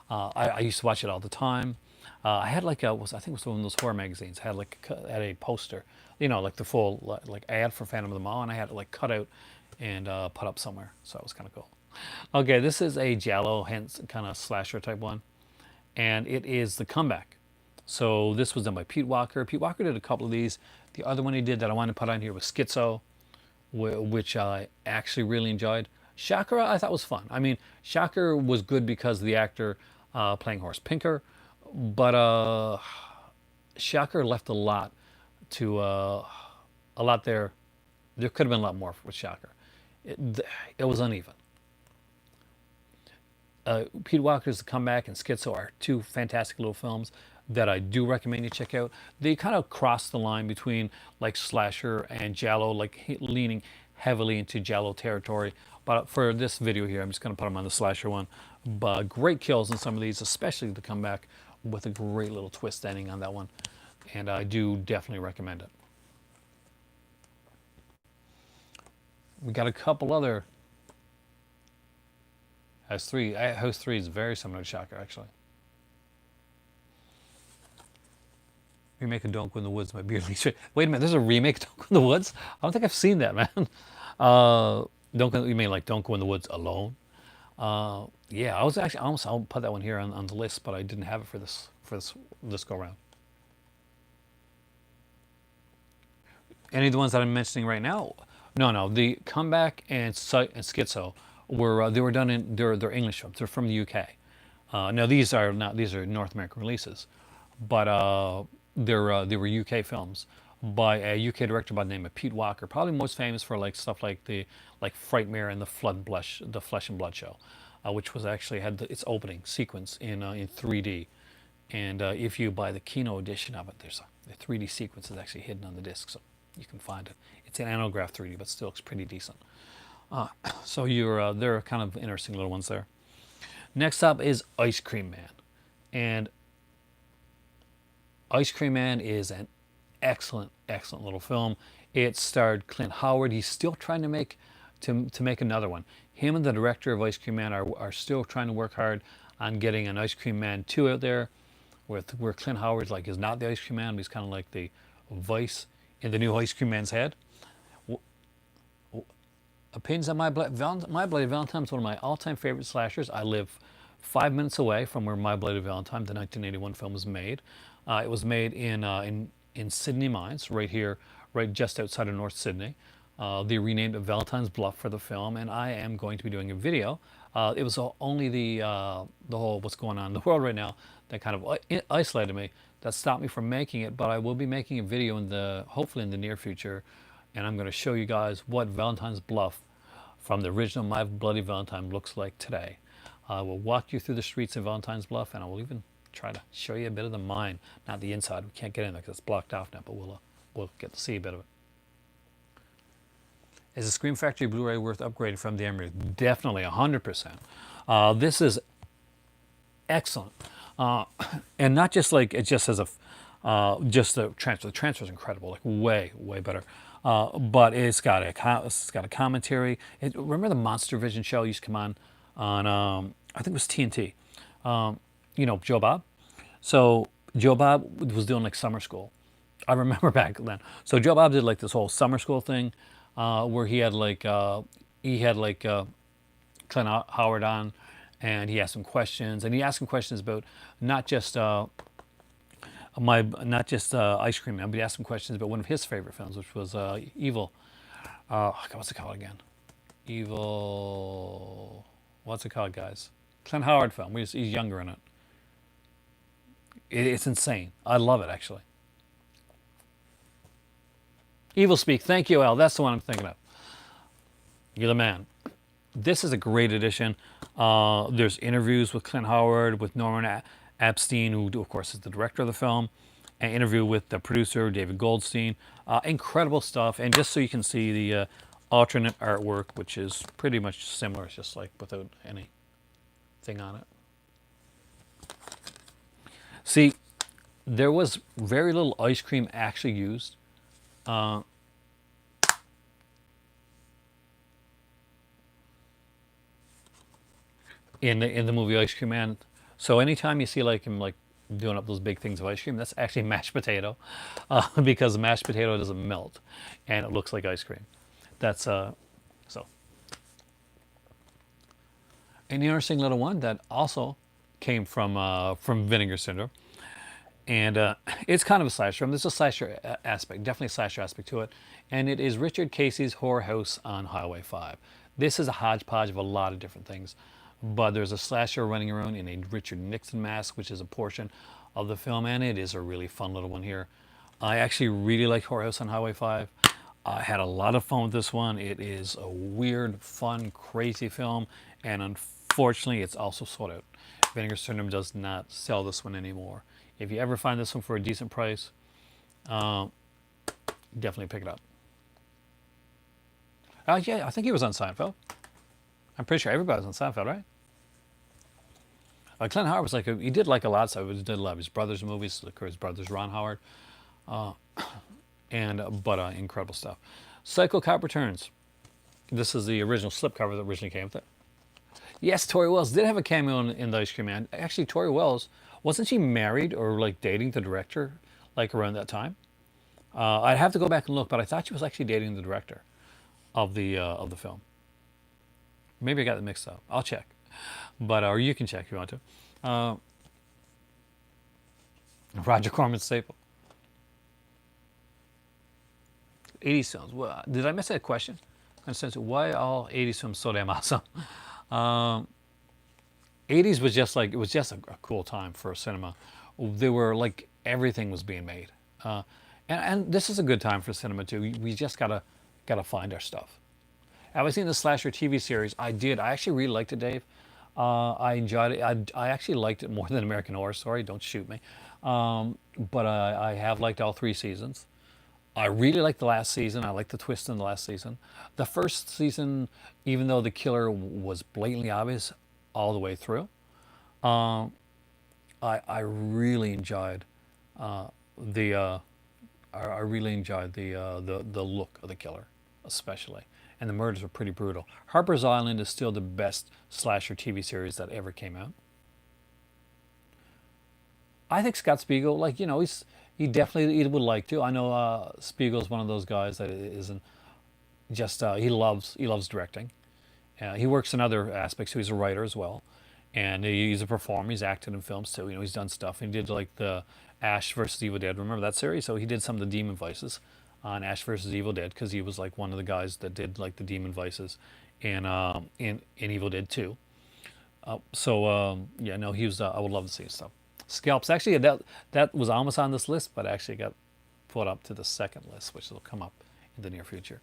I used to watch it all the time. I had I think it was one of those horror magazines. I had had a poster, like the full ad for Phantom of the Mall, and I had it cut out and put up somewhere. So that was kind of cool. Okay, this is a giallo, hence kind of slasher type one, and it is The Comeback. So this was done by Pete Walker. Pete Walker did a couple of these. The other one he did that I wanted to put on here was Schizo, which I actually really enjoyed. Shocker, I thought was fun. I mean, Shocker was good because of the actor playing Horace Pinker, but Shocker left a lot there. There could have been a lot more with Shocker. It was uneven. Pete Walker's The Comeback and Schizo are two fantastic little films that I do recommend you check out. They kind of cross the line between slasher and giallo, leaning heavily into giallo territory. But for this video here, I'm just going to put them on the slasher one. But great kills in some of these, especially The Comeback, with a great little twist ending on that one. And I do definitely recommend it. We got a couple other. House 3 is very similar to Shocker, actually. Remake of Don't Go in the Woods by Beard Lee. Wait a minute, there's a remake of Don't Go in the Woods? I don't think I've seen that, man. You mean Don't Go in the Woods Alone? Yeah, I was actually I'll put that one here on the list, but I didn't have it for this go round. Any of the ones that I'm mentioning right now? No. The Comeback and Schizo were done in they're English films. They're from the UK. Now these are not these are North American releases, but they were UK films by a UK director by the name of Pete Walker, probably most famous for like stuff like the like Frightmare and the Flesh and Blood show, which was actually had its opening sequence in 3D. And if you buy the Kino edition of it, there's the 3D sequence is actually hidden on the disc, so you can find it. It's an Analgraph 3D, but still looks pretty decent. So they're kind of interesting little ones there. Next up is Ice Cream Man, and Ice Cream Man is an excellent, excellent little film. It starred Clint Howard. He's still trying to make make another one. Him and the director of Ice Cream Man are still trying to work hard on getting an Ice Cream Man 2 out there, where Clint Howard's like is not the Ice Cream Man, but he's kind of like the voice in the new Ice Cream Man's head. Opinions on My Bloody Valentine is one of my all-time favorite slashers. I live 5 minutes away from where My Bloody Valentine, the 1981 film, was made. It was made in Sydney Mines, right here, right just outside of North Sydney. They renamed it Valentine's Bluff for the film, and I am going to be doing a video. It was only the whole what's going on in the world right now that kind of isolated me, that stopped me from making it. But I will be making a video hopefully in the near future, and I'm going to show you guys what Valentine's Bluff from the original My Bloody Valentine looks like today. I will walk you through the streets of Valentine's Bluff, and I will even try to show you a bit of the mine, not the inside. We can't get in there because it's blocked off now, but we'll get to see a bit of it. Is the Scream Factory Blu-ray worth upgrading from the Emery? Definitely, 100%. This is excellent, and not just like it just as a just the transfer. The transfer is incredible, like way better. But it's got a commentary. Remember the Monster Vision show used to come on I think it was TNT. You know Joe Bob. So Joe Bob was doing like summer school. I remember back then. So Joe Bob did like this whole summer school thing, where he had like Clint Howard on, and he asked him questions, and he asked him questions about not just Ice Cream Man, but he asked him questions about one of his favorite films, which was Evil. What's it called again? Evil. What's it called, guys? Clint Howard film. He's younger in it. It's insane. I love it, actually. Evil Speak. Thank you, Al. That's the one I'm thinking of. You're the man. This is a great edition. There's interviews with Clint Howard, with Norman Epstein, who of course is the director of the film, an interview with the producer, David Goldstein. Incredible stuff. And just so you can see the alternate artwork, which is pretty much similar, it's just like without anything on it. See, there was very little ice cream actually used. In the movie Ice Cream Man. So anytime you see like him like doing up those big things of ice cream, that's actually mashed potato, because mashed potato doesn't melt, and it looks like ice cream. That's so. An interesting little one that also came from Vinegar Syndrome, and it's kind of a slasher film. There's a slasher aspect, definitely a slasher aspect to it, and it is Richard Casey's Horror House on Highway 5. This is a hodgepodge of a lot of different things, but there's a slasher running around in a Richard Nixon mask, which is a portion of the film, and it is a really fun little one here. I actually really like Horror House on Highway 5. I had a lot of fun with this one. It is a weird, fun, crazy film, and unfortunately, it's also sold out. Vinegar Syndrome does not sell this one anymore. If you ever find this one for a decent price, definitely pick it up. Yeah, I think he was on Seinfeld. I'm pretty sure everybody was on Seinfeld, right? Clint Howard was he did like a lot of stuff. He did a lot of his brother's movies, like his brother's Ron Howard, but incredible stuff. Psycho Cop Returns. This is the original slipcover that originally came with it. Yes, Tori Wells did have a cameo in the Ice Cream Man. Actually, Tori Wells, wasn't she married or like dating the director like around that time? I'd have to go back and look, but I thought she was actually dating the director of the film. Maybe I got it mixed up. I'll check, but or you can check if you want to. Roger Corman's staple. 80s films. Well, did I miss that question? In a sense, why all 80s films so damn awesome? '80s was just like, it was just a cool time for cinema. They were like, everything was being made, uh, and this is a good time for cinema too. We just gotta find our stuff. Have I seen the slasher TV series? I did. I actually really liked it, Dave. I enjoyed it. I actually liked it more than American Horror Story. Don't shoot me. But I have liked all three seasons. I really liked the last season. I liked the twist in the last season. The first season, even though the killer was blatantly obvious all the way through, I really enjoyed the I really enjoyed the look of the killer, especially, and the murders were pretty brutal. Harper's Island is still the best slasher TV series that ever came out. I think Scott Spiegel, like, he definitely, he would like to. I know Spiegel's one of those guys that isn't just he loves directing. He works in other aspects. So he's a writer as well, and he's a performer. He's acted in films too. He's done stuff. He did like the Ash versus Evil Dead. Remember that series? So he did some of the demon voices on Ash versus Evil Dead because he was like one of the guys that did like the demon voices in Evil Dead 2. Yeah, no, he was. I would love to see his stuff. Scalps. Actually, that was almost on this list, but actually got put up to the second list, which will come up in the near future.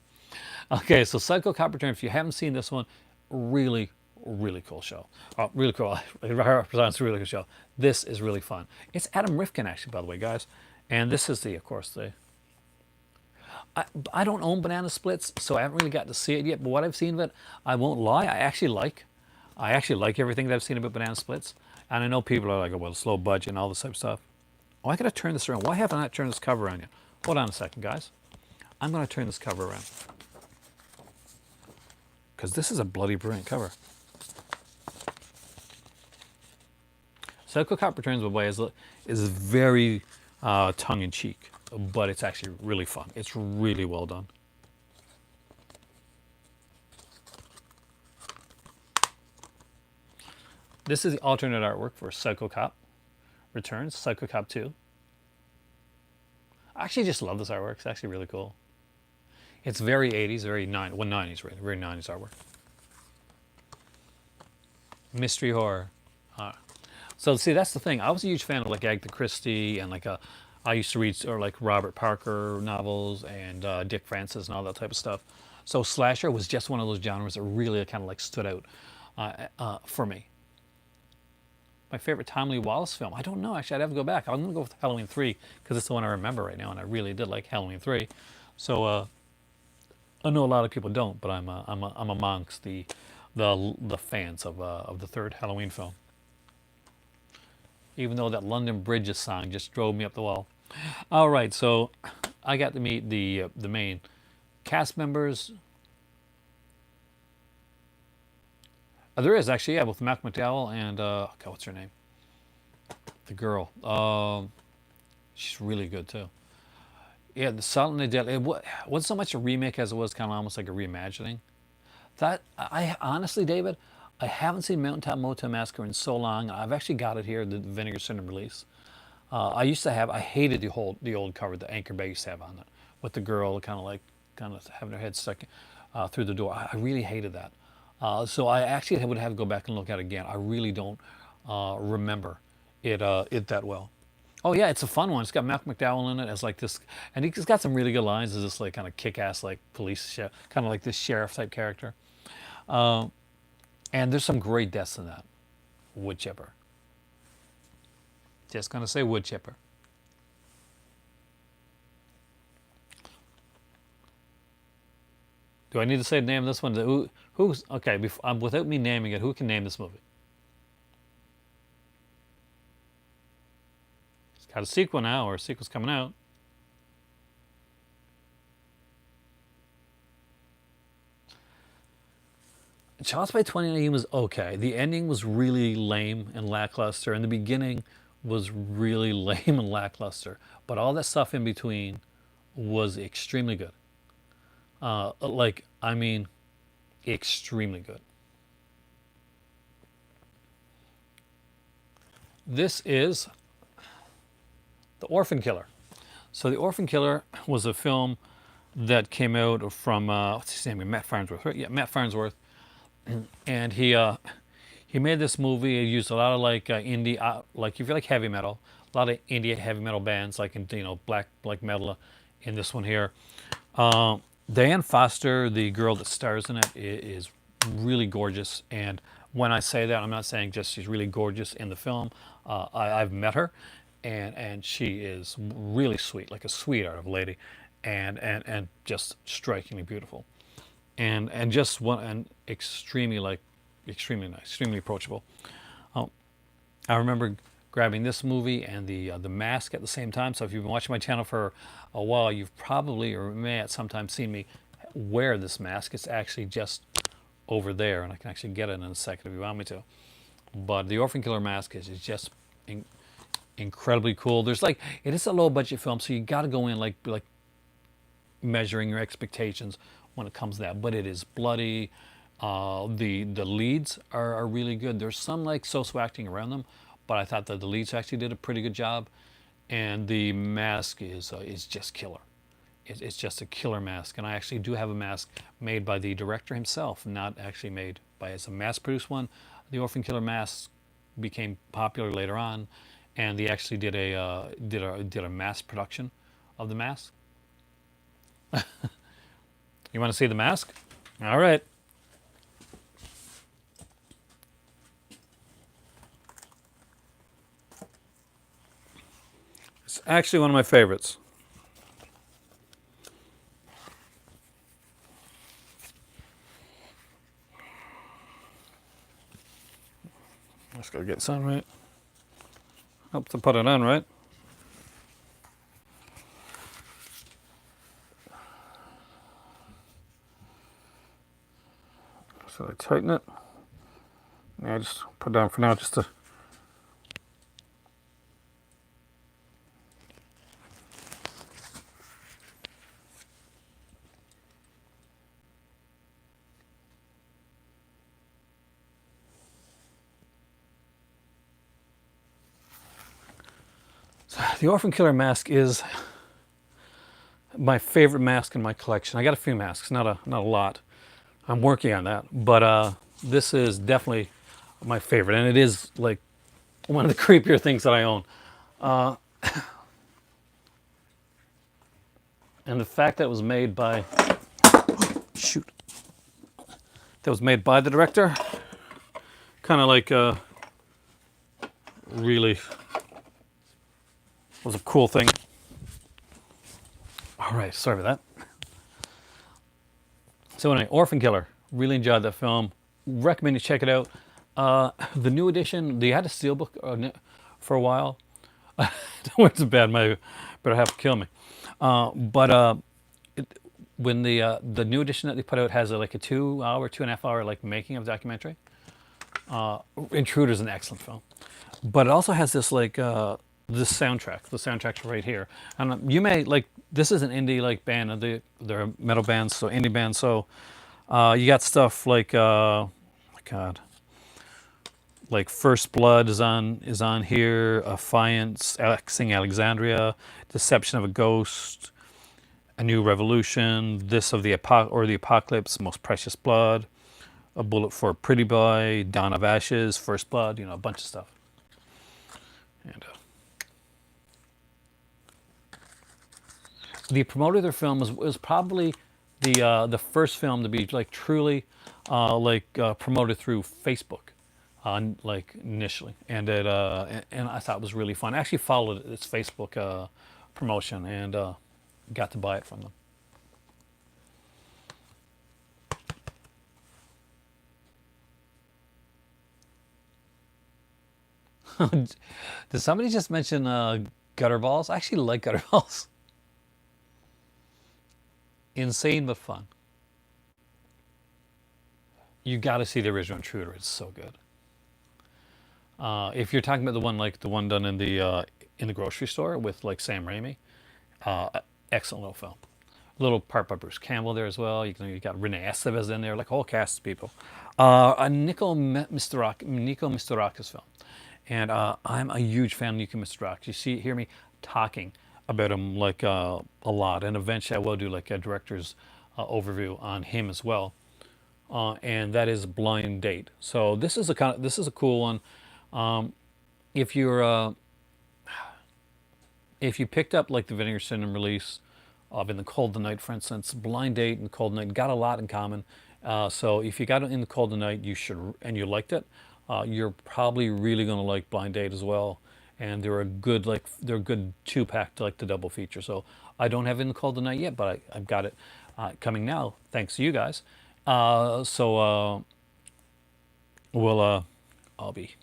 Okay, so Psycho Cop Return. If you haven't seen this one, really, really cool show. Really cool. It represents a really good show. This is really fun. It's Adam Rifkin, actually, by the way, guys. And this is of course, I don't own Banana Splits, so I haven't really got to see it yet. But what I've seen of it, I won't lie, I actually like everything that I've seen about Banana Splits. And I know people are like, oh, well, slow budget and all this type of stuff. Oh, I gotta turn this around. Why haven't I turned this cover around yet? Hold on a second, guys. I'm gonna turn this cover around. Because this is a bloody brilliant cover. Psycho Cop Returns, by the way, is very tongue-in-cheek, but it's actually really fun. It's really well done. This is the alternate artwork for Psycho Cop Returns, Psycho Cop 2. I actually just love this artwork. It's actually really cool. It's very 80s, very 90s, really, very 90s artwork. Mystery horror. So see, that's the thing. I was a huge fan of like Agatha Christie and like I used to read or like Robert Parker novels and Dick Francis and all that type of stuff. So slasher was just one of those genres that really kind of like stood out for me. My favorite Tom Lee Wallace film. I don't know. Actually, I'd have to go back. I'm going to go with Halloween 3 because it's the one I remember right now, and I really did like Halloween 3. So I know a lot of people don't, but I'm amongst the fans of the third Halloween film. Even though that London Bridges song just drove me up the wall. All right, so I got to meet the main cast members. There is actually, yeah, with Mac McDowell and God, what's her name? The girl. She's really good too. Yeah, the Silent Night Dead. It wasn't so much a remake as it was kind of almost like a reimagining. That I honestly, David, I haven't seen Mountaintop Motel Massacre in so long. I've actually got it here, the Vinegar Syndrome release. I used to have. I hated the old cover that Anchor Bay used to have on it, with the girl kind of having her head stuck through the door. I really hated that. So I actually would have to go back and look at it again. I really don't remember it that well. Oh yeah, it's a fun one. It's got Mac McDowell in it as like this, and he's got some really good lines as this like kind of kick-ass like police, kind of like this sheriff type character. And there's some great deaths in that. Wood chipper. Just gonna say wood chipper. Do I need to say the name of this one? Who's okay? Without me naming it, who can name this movie? It's got a sequel now, or a sequel's coming out. Child's Play 2019 was okay. The ending was really lame and lackluster, and the beginning was really lame and lackluster. But all that stuff in between was extremely good. I mean, extremely good. This is The Orphan Killer. So The Orphan Killer was a film that came out from what's his name? Matt Farnsworth. Right? Yeah, Matt Farnsworth, and He made this movie. He used a lot of like indie, like if you like heavy metal, a lot of indie heavy metal bands, like in black metal, in this one here. Diane Foster, the girl that stars in it, is really gorgeous. And when I say that, I'm not saying just she's really gorgeous in the film. I've met her, and she is really sweet, like a sweetheart of a lady, and just strikingly beautiful, and just one and extremely extremely nice, extremely approachable. Um, I remember grabbing this movie and the Mask at the same time. So if you've been watching my channel for a while, you've probably or may at some time seen me wear this mask. It's actually just over there, and I can actually get it in a second if you want me to. But the Orphan Killer mask is just in, incredibly cool. There's like it is a low budget film, so you got to go in like measuring your expectations when it comes to that. But it is bloody. The leads are really good. There's some like so-so acting around them, but I thought that the leads actually did a pretty good job. And the mask is just killer. It's just a killer mask. And I actually do have a mask made by the director himself, not actually made by it's a mass-produced one. The Orphan Killer mask became popular later on, and they actually did a mass production of the mask. You want to see the mask? All right. It's actually one of my favorites. Let's go get some right. Help to put it on right. So I tighten it. Yeah, just put it down for now just to. The Orphan Killer mask is my favorite mask in my collection. I got a few masks, not a lot. I'm working on that, but this is definitely my favorite, and it is like one of the creepier things that I own. Uh, and the fact that it was made by shoot, that was made by the director, kind of like really was a cool thing. All right, sorry about that. So anyway, Orphan Killer. Really enjoyed that film. Recommend you check it out. The new edition, they had a steelbook for a while. It's bad, my better have to kill me. But when the new edition that they put out has like a 2 hour, 2.5 hour like making of documentary. Intruder is an excellent film, but it also has this like this soundtrack. The soundtrack's right here, and you may like this is an indie like band. They're metal bands, so indie bands. So you got stuff like my God, like First Blood is on here. Affiance, Axing Alexandria, Deception of a Ghost, A New Revolution, This of the Apocalypse, Most Precious Blood, A Bullet for a Pretty Boy, Dawn of Ashes, First Blood, a bunch of stuff. And the promoter of their film was probably the first film to be like truly promoted through Facebook, like initially, and I thought it was really fun. I actually followed its Facebook promotion and got to buy it from them. Did somebody just mention gutter balls? I actually like gutter balls. Insane but fun. You got to see the original Intruder. It's so good. If you're talking about the one like the one done in the grocery store with like Sam Raimi, uh, excellent little film. A little part by Bruce Campbell there as well. You got Renee Estevez in there, like a whole cast of people. A Nico Mistorakis film, and I'm a huge fan of Nico Mistorakis. Hear me talking about him like a lot, and eventually I will do like a director's overview on him as well. and that is Blind Date. So this is a cool one. If you're if you picked up like the Vinegar Syndrome release of In the Cold of the Night, for instance, Blind Date and Cold of the Night got a lot in common. So if you got it In the Cold of the Night, you should, and you liked it, you're probably really going to like Blind Date as well. And they're a good two pack to like the double feature. So I don't have In the Cold of the Night yet, but I've got it coming now, thanks to you guys. So we'll I'll be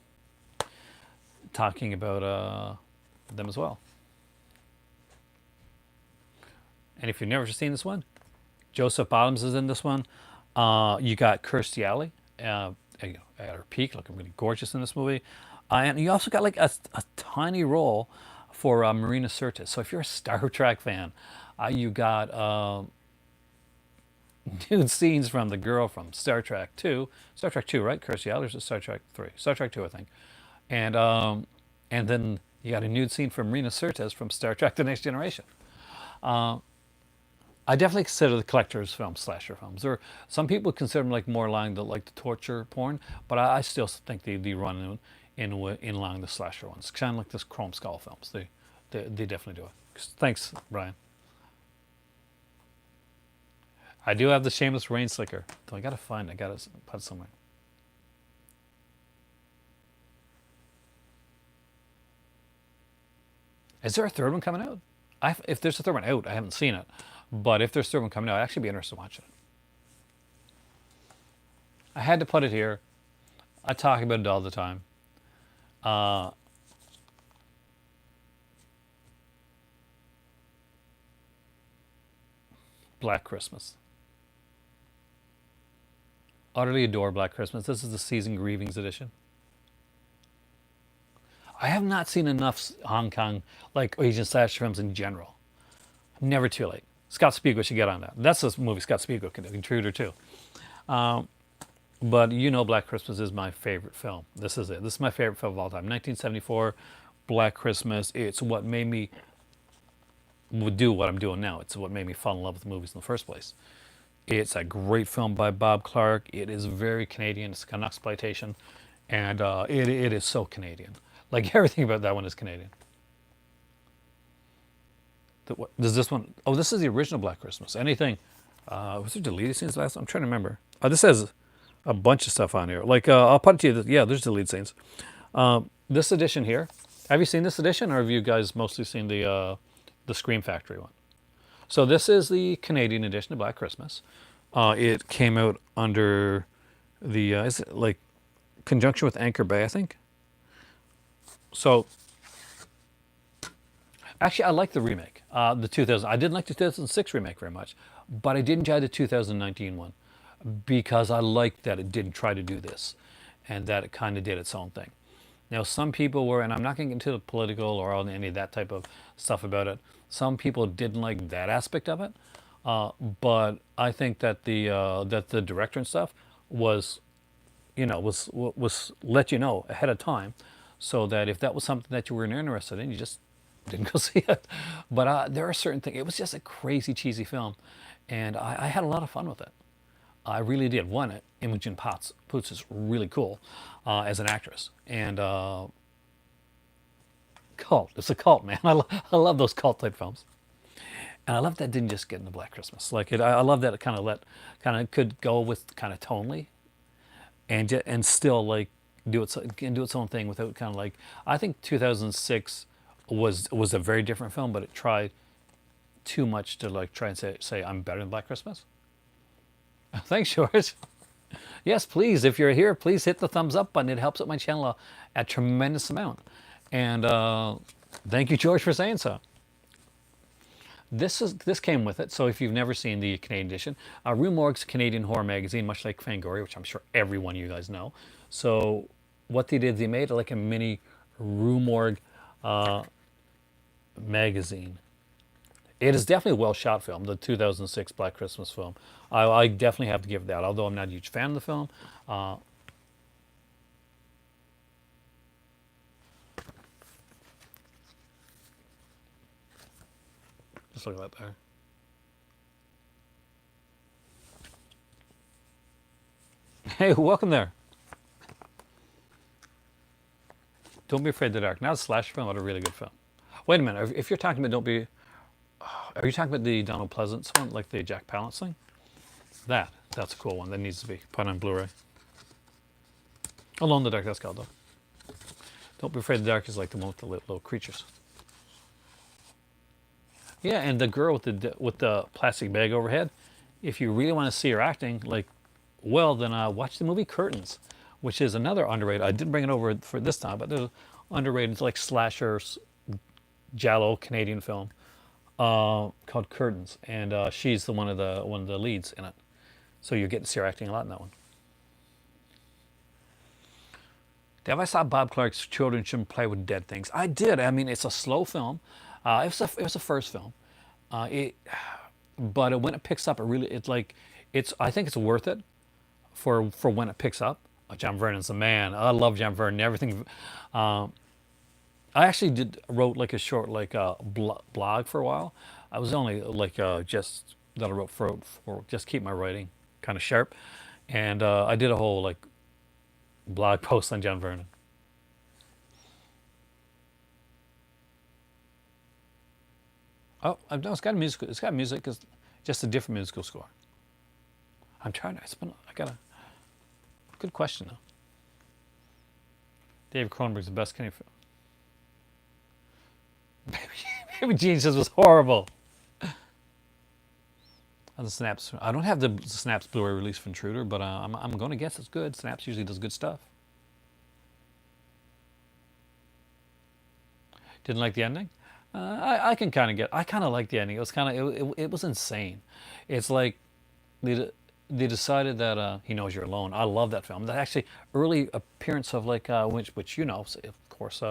talking about them as well. And if you've never seen this one, Joseph Bottoms is in this one. You got Kirstie Alley at her peak, looking really gorgeous in this movie. And you also got like a tiny role for Marina Sirtis. So if you're a Star Trek fan, you got nude scenes from the girl from Star Trek 2, right? Kirstie Alley, or Star Trek 3? Star Trek 2, I think. And then you got a nude scene from Marina Sirtis from Star Trek: The Next Generation. I definitely consider the collector's films slasher films. There, some people consider them like more along the torture porn, but I still think they run in along the slasher ones, kind of like this Chrome Skull films. They definitely do it. Thanks, Brian. I do have the Shameless Rain Slicker, though I gotta find it. I gotta put it somewhere. Is there a third one coming out? If there's a third one out, I haven't seen it. But if there's a third one coming out, I'd actually be interested in watching it. I had to put it here. I talk about it all the time. Uh, Black Christmas. Utterly adore Black Christmas. This is the Season Grievings edition. I have not seen enough Hong Kong, like Asian slasher films in general. Never too late. Scott Spiegel should get on that. That's a movie Scott Spiegel can do. Intruder too. But you know, Black Christmas is my favorite film. This is it. This is my favorite film of all time. 1974, Black Christmas. It's what made me do what I'm doing now. It's what made me fall in love with movies in the first place. It's a great film by Bob Clark. It is very Canadian. It's kind of exploitation, and it is so Canadian. Like everything about that one is Canadian. Does this one? Oh, this is the original Black Christmas. Anything? Was there deleted scenes last? I'm trying to remember. This has a bunch of stuff on here. Like I'll put it to you. Yeah, there's deleted scenes. This edition here. Have you seen this edition, or have you guys mostly seen the Scream Factory one? So this is the Canadian edition of Black Christmas. It came out under the is it like conjunction with Anchor Bay, I think. So actually, I like the remake, the 2000. I didn't like the 2006 remake very much, but I did enjoy the 2019 one because I liked that it didn't try to do this, and that it kind of did its own thing. Now, some people were, and I'm not going to get into the political or any of that type of stuff about it. Some people didn't like that aspect of it, but I think that the director and stuff was, was let you know ahead of time, so that if that was something that you were interested in, you just didn't go see it. But there are certain things. It was just a crazy cheesy film, and I had a lot of fun with it. I really did. One, Imogen Poots is really cool as an actress, and cult. It's a cult, man. I love those cult type films, and I love that it didn't just get into Black Christmas. Like I love that it kind of could go with kind of tonally, and still like do its own thing without kind of like. I think 2006 was a very different film, but it tried too much to like try and say I'm better than Black Christmas. Thanks, George. Yes, please. If you're here, please hit the thumbs up button. It helps out my channel a tremendous amount. And thank you, George, for saying so. This came with it. So if you've never seen the Canadian edition, Rue Morgue's Canadian horror magazine, much like Fangoria, which I'm sure every one of you guys know. So what they did, they made like a mini Rue Morgue magazine. It is definitely a well shot film, the 2006 Black Christmas film. I definitely have to give it that, although I'm not a huge fan of the film. Just look at that there. Hey, welcome there. Don't Be Afraid of the Dark. Not a slasher film, but a really good film. Wait a minute. If you're talking about Don't Be, are you talking about the Donald Pleasance one, like the Jack Palance thing? That's a cool one. That needs to be put on Blu-ray. Alone in the Dark. That's called though. Don't Be Afraid of the Dark is like the one with the little creatures. Yeah, and the girl with the plastic bag overhead. If you really want to see her acting, like, well, then watch the movie Curtains, which is another underrated. I didn't bring it over for this time, but there's underrated like slasher, Jallo Canadian film called Curtains, and she's the one of the leads in it. So you get to see her acting a lot in that one. Have I saw Bob Clark's Children Shouldn't Play with Dead Things? I did. I mean, it's a slow film. It was a first film. It, but when it picks up, I think it's worth it for when it picks up. John Vernon's the man. I love John Vernon. Everything. I actually wrote like a short blog for a while. I was only just that I wrote for just keep my writing kind of sharp, and I did a whole like blog post on John Vernon. Oh, no, it's got a musical. It's got music. It's just a different musical score. I'm trying to. I got a good question though. David Cronenberg's the best Kenny film. Baby Jesus was horrible. On the Snaps, I don't have the Snaps Blu-ray release for Intruder, but I'm going to guess it's good. Snaps usually does good stuff. Didn't like the ending. I can kind of get. I kind of like the ending. It was kind of. It was insane. It's like they decided that he knows you're alone. I love that film. That actually early appearance of like which you know of course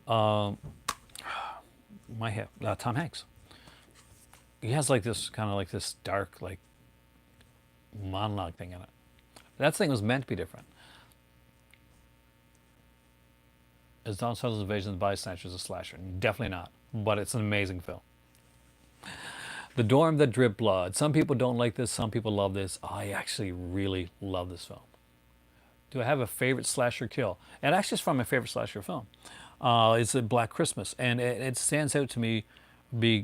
Tom Hanks. He has like this kind of like this dark like monologue thing in it. That thing was meant to be different. Is Don Sutherland's Invasion of the Body Snatchers a slasher? Definitely not. But it's an amazing film. The Dorm That Dripped Blood. Some people don't like this. Some people love this. I actually really love this film. Do I have a favorite slasher kill? And actually, it's from my favorite slasher film. It's a Black Christmas, and it stands out to me,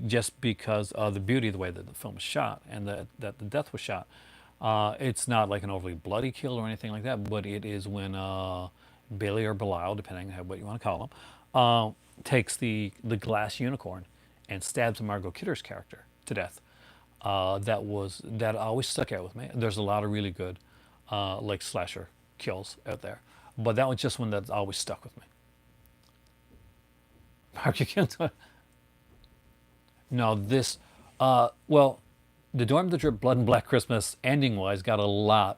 just because of the beauty of the way that the film was shot and that the death was shot. It's not like an overly bloody kill or anything like that, but it is when Billy or Belial, depending on what you want to call him, takes the glass unicorn and stabs Margot Kidder's character to death. That always stuck out with me. There's a lot of really good like slasher kills out there, but that was just one that always stuck with me. Mark, you can't. No, well, the Dorm, the Drip, Blood and Black Christmas, ending wise, got a lot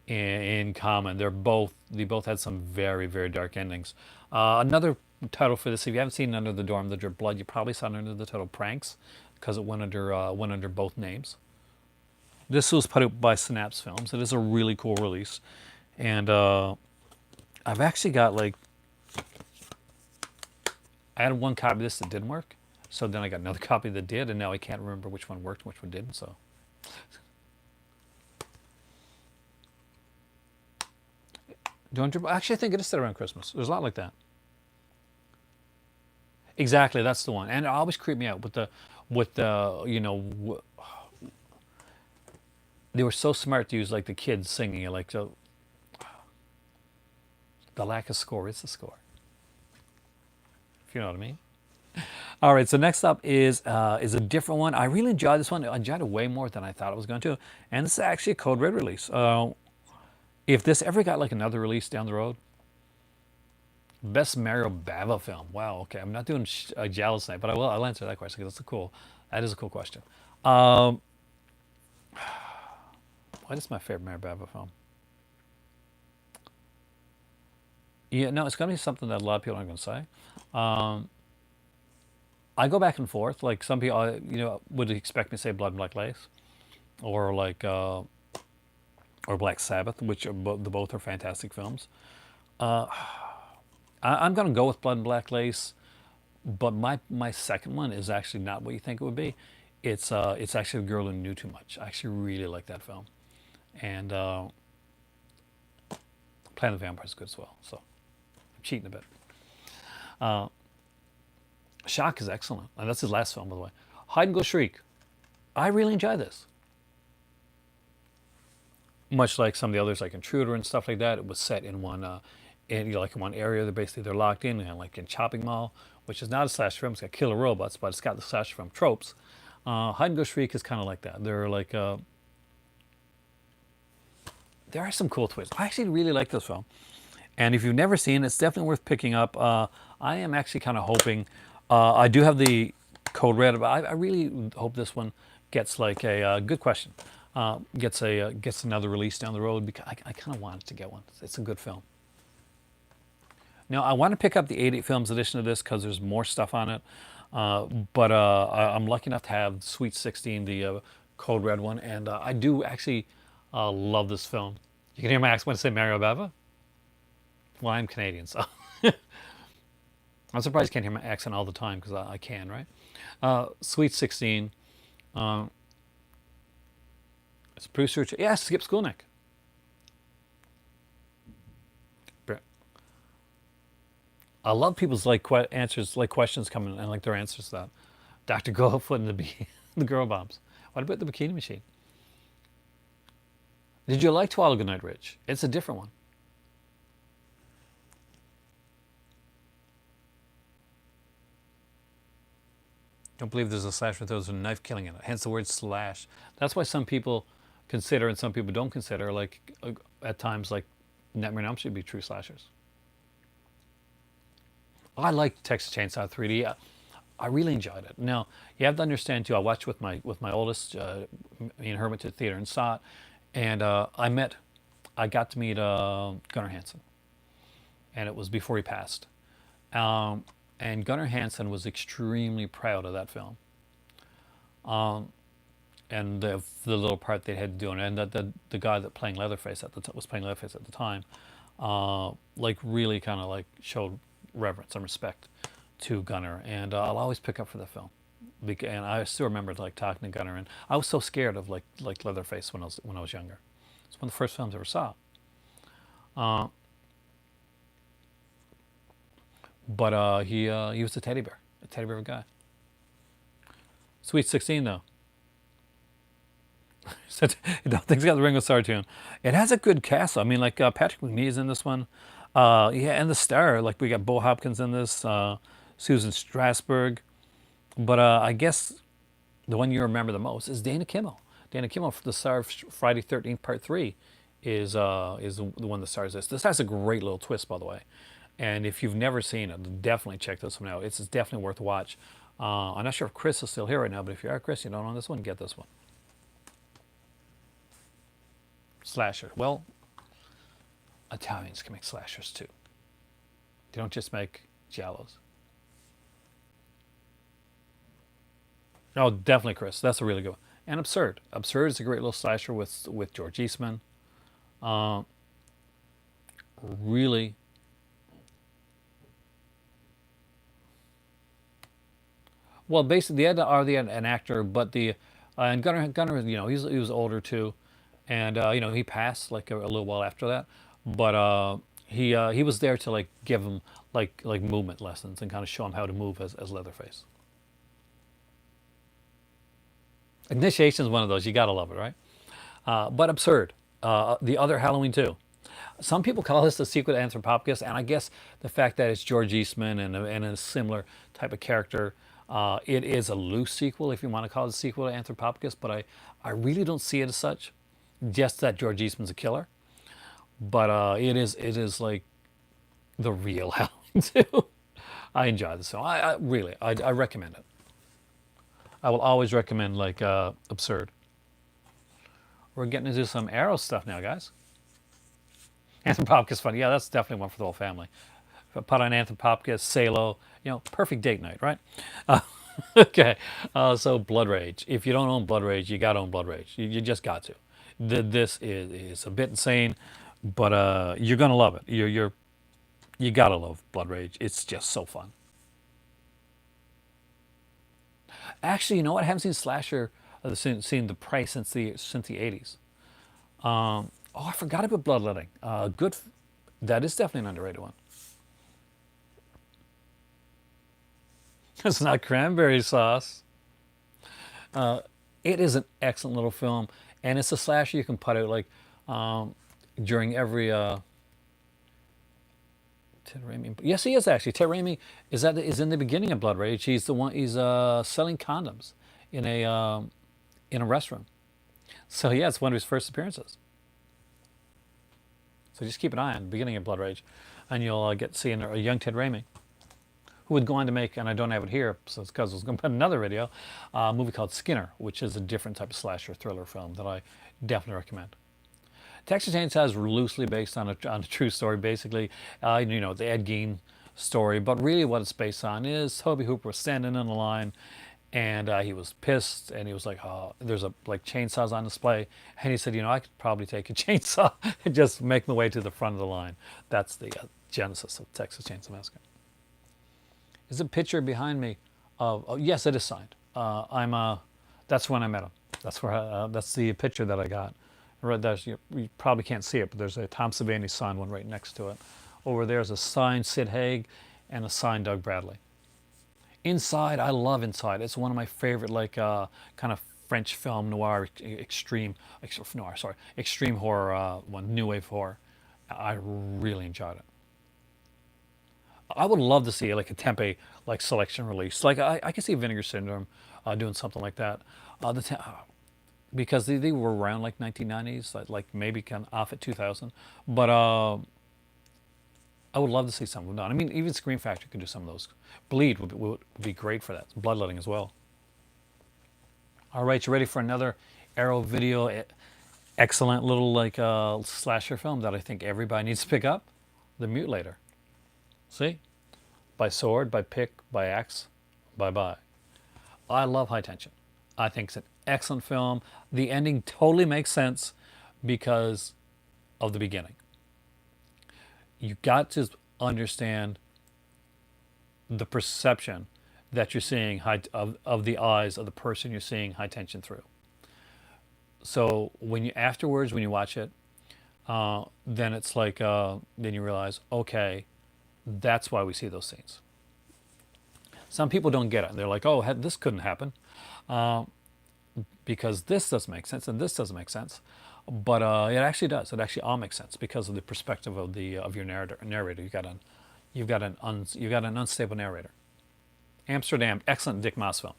in common. They both had some very very dark endings. Another title for this, if you haven't seen Under the Dorm, the Drip Blood, you probably saw it under the title Pranks, because it went under both names. This was put out by Synapse Films. It is a really cool release, and I've actually got like I had one copy of this that didn't work, so then I got another copy that did, and now I can't remember which one worked and which one didn't. So, actually, I think it is set around Christmas. There's a lot like that. Exactly, that's the one, and it always creeped me out with the they were so smart to use like the kids singing it, like so the lack of score is the score, if you know what I mean. All right, so next up is a different one. I really enjoyed this one. I enjoyed it way more than I thought it was going to, and this is actually a Code Red release. If this ever got like another release down the road, best Mario Bava film. Wow. Okay, I'm not doing a Jealous Night, but I will. I'll answer that question because that's a cool. That is a cool question. Um, what is my favorite Mario Bava film? Yeah, no, it's going to be something that a lot of people aren't going to say. Um, I go back and forth. Like some people, would expect me to say Blood and Black Lace, or like, or Black Sabbath, which both are fantastic films. Uh, I'm going to go with Blood and Black Lace, but my second one is actually not what you think it would be. It's actually The Girl Who Knew Too Much. I actually really like that film, and Planet of the Vampire is good as well. So I'm cheating a bit. Uh, Shock is excellent, and that's his last film, by the way. Hide and Go Shriek. I really enjoy this. Much like some of the others, like Intruder and stuff like that, it was set in one, in one area. They're locked in, like in Chopping Mall, which is not a slasher film. It's got killer robots, but it's got the slasher film tropes. Hide and Go Shriek is kind of like that. They're like there are some cool twists. I actually really like this film, and if you've never seen it, it's definitely worth picking up. I am actually kind of hoping. I do have the Code Red, but I really hope this one gets like a good question. Gets another release down the road because I kind of want it to get one. It's a good film. Now I want to pick up the 88 Films edition of this because there's more stuff on it. But I'm lucky enough to have Sweet 16, the Code Red one, and I do actually love this film. You can hear my accent when I say Mario Bava. Well, I'm Canadian, so I'm surprised you can't hear my accent all the time because I can, right? Sweet 16. It's producer. Yeah, Skip Skulnick. I love people's answers, like questions coming and like their answers to that. Dr. Goldfoot and the girl bombs. What about the Bikini Machine? Did you like Twilight Goodnight Rich? It's a different one. Don't believe there's a slash with those with a knife killing in it. Hence the word slash. That's why some people consider and some people don't consider, like at times, like Nightmare on Elm Street be true slashers. I liked Texas Chainsaw 3D. I really enjoyed it. Now you have to understand too. I watched with my oldest. Me and her went to the theater and saw it, and I got to meet Gunnar Hansen, and it was before he passed. And Gunnar Hansen was extremely proud of that film. And the little part they had to do, and the guy that playing Leatherface was playing Leatherface at the time, like really kind of like showed reverence and respect to Gunnar, and I'll always pick up for the film. And I still remember like talking to Gunnar, and I was so scared of like Leatherface when I was younger. It's one of the first films I ever saw. But he was a teddy bear guy. Sweet 16 though. I don't think it's got the Ringo Starr tune. It has a good cast. I mean, like Patrick McNee is in this one. Yeah, and the star, like we got Bo Hopkins in this, Susan Strasberg. But I guess the one you remember the most is Dana Kimmel. Dana Kimmel, the star of Friday 13th Part 3, is the one that stars this. This has a great little twist, by the way. And if you've never seen it, definitely check this one out. It's definitely worth a watch. I'm not sure if Chris is still here right now, but if you are Chris, you don't own this one, get this one. Slasher. Well, Italians can make slashers too. They don't just make giallos. No, definitely, Chris. That's a really good one. And Absurd. Absurd is a great little slasher with George Eastman. Really. Well, basically, the already an actor, but and Gunnar, he was older too, and he passed like a little while after that, but he was there to like give him like movement lessons and kind of show him how to move as Leatherface. Initiation is one of those you gotta love it, right? But Absurd, the other Halloween too. Some people call this the sequel to Anthropophagus, and I guess the fact that it's George Eastman and a similar type of character, it is a loose sequel, if you want to call it a sequel to Anthropophagus, but I really don't see it as such. Just that George Eastman's a killer, but it is like the real Halloween too. I enjoy this film. I really I recommend it. I will always recommend like Absurd. We're getting into some Arrow stuff now, guys. Anthropophagus funny. Yeah, that's definitely one for the whole family. Put on Anthropophagus, Salo, perfect date night, right? Okay, so Blood Rage. If you don't own Blood Rage, you gotta own Blood Rage. You just got to. This is a bit insane, but you're gonna love it. You gotta love Blood Rage. It's just so fun. Actually, you know what? I haven't seen slasher, seen the price since the 80s. Oh, I forgot about Bloodletting. Good. That is definitely an underrated one. It's not cranberry sauce. It is an excellent little film, and it's a slasher you can put out like during every Ted Raimi. Yes, he is actually. Ted Raimi is in the beginning of Blood Rage. He's the one. He's selling condoms in a restroom. So yeah, it's one of his first appearances. So just keep an eye on the beginning of Blood Rage, and you'll get to see a young Ted Raimi, who would go on to make, and I don't have it here, so it's because I was going to put another video, a movie called Skinner, which is a different type of slasher thriller film that I definitely recommend. Texas Chainsaw is loosely based on a true story, basically. The Ed Gein story, but really what it's based on is Toby Hooper was standing in the line, and he was pissed, and he was like, "Oh, there's chainsaws on display," and he said, "I could probably take a chainsaw and just make my way to the front of the line." That's the genesis of Texas Chainsaw Massacre. Is a picture behind me of? Oh, yes, it is signed. That's when I met him. That's the picture that I got. Right, you probably can't see it, but there's a Tom Savini signed one right next to it. Over there's a signed Sid Haig and a signed Doug Bradley. Inside, I love Inside. It's one of my favorite kind of French film noir extreme horror one, new wave horror. I really enjoyed it. I would love to see like a Tempe selection release. Like I could see Vinegar Syndrome doing something like that. Because they were around like 1990s, like maybe kind of off at 2000. But I would love to see some of them done. I mean, even Scream Factory could do some of those. Bleed would be great for that. Bloodletting as well. All right, you ready for another Arrow Video excellent little slasher film that I think everybody needs to pick up? The Mutilator. See? By sword, by pick, by axe, bye-bye. I love High Tension. I think it's an excellent film. The ending totally makes sense because of the beginning. You got to understand the perception that you're seeing of the eyes of the person you're seeing high tension through. So afterwards when you watch it, then it's like then you realize, okay, that's why we see those scenes. Some people don't get it. They're like, oh, this couldn't happen because this doesn't make sense and this doesn't make sense. But it actually does. It actually all makes sense because of the perspective of your narrator. You've got an unstable narrator. Amsterdam, excellent Dick Maas film.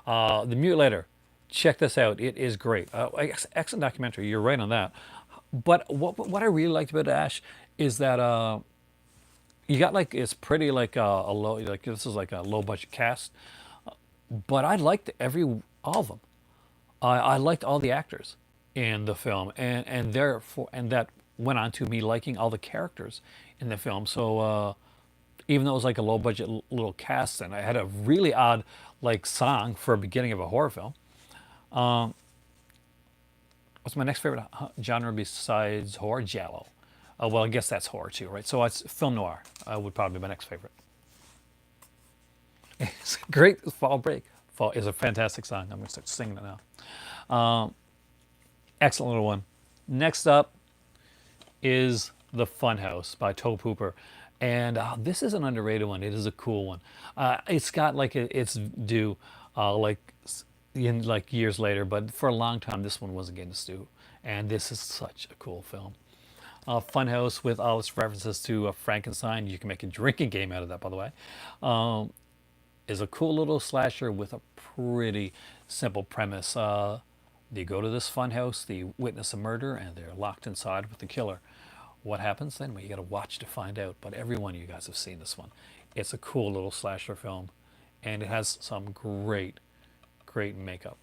The Mutilator, check this out. It is great. Excellent documentary. You're right on that. But what I really liked about Ash is that you got it's pretty a low this is like a low budget cast, but I liked all of them. I liked all the actors in the film, and that went on to me liking all the characters in the film. So even though it was like a low budget little cast, and I had a really odd song for a beginning of a horror film. What's my next favorite genre besides horror? Giallo. Well, I guess that's horror too, right? So it's film noir. Would probably be my next favorite. It's a great fall break. Fall is a fantastic song. I'm going to start singing it now. Excellent little one. Next up is The Funhouse by Tobe Hooper. And this is an underrated one. It is a cool one. It's got its due years later, but for a long time this one wasn't getting its due. And this is such a cool film. Funhouse with all its references to Frankenstein. You can make a drinking game out of that, by the way. Is a cool little slasher with a pretty simple premise. They go to this funhouse, they witness a murder, and they're locked inside with the killer. What happens then? Well, you got to watch to find out. But every one of you guys have seen this one. It's a cool little slasher film, and it has some great makeup.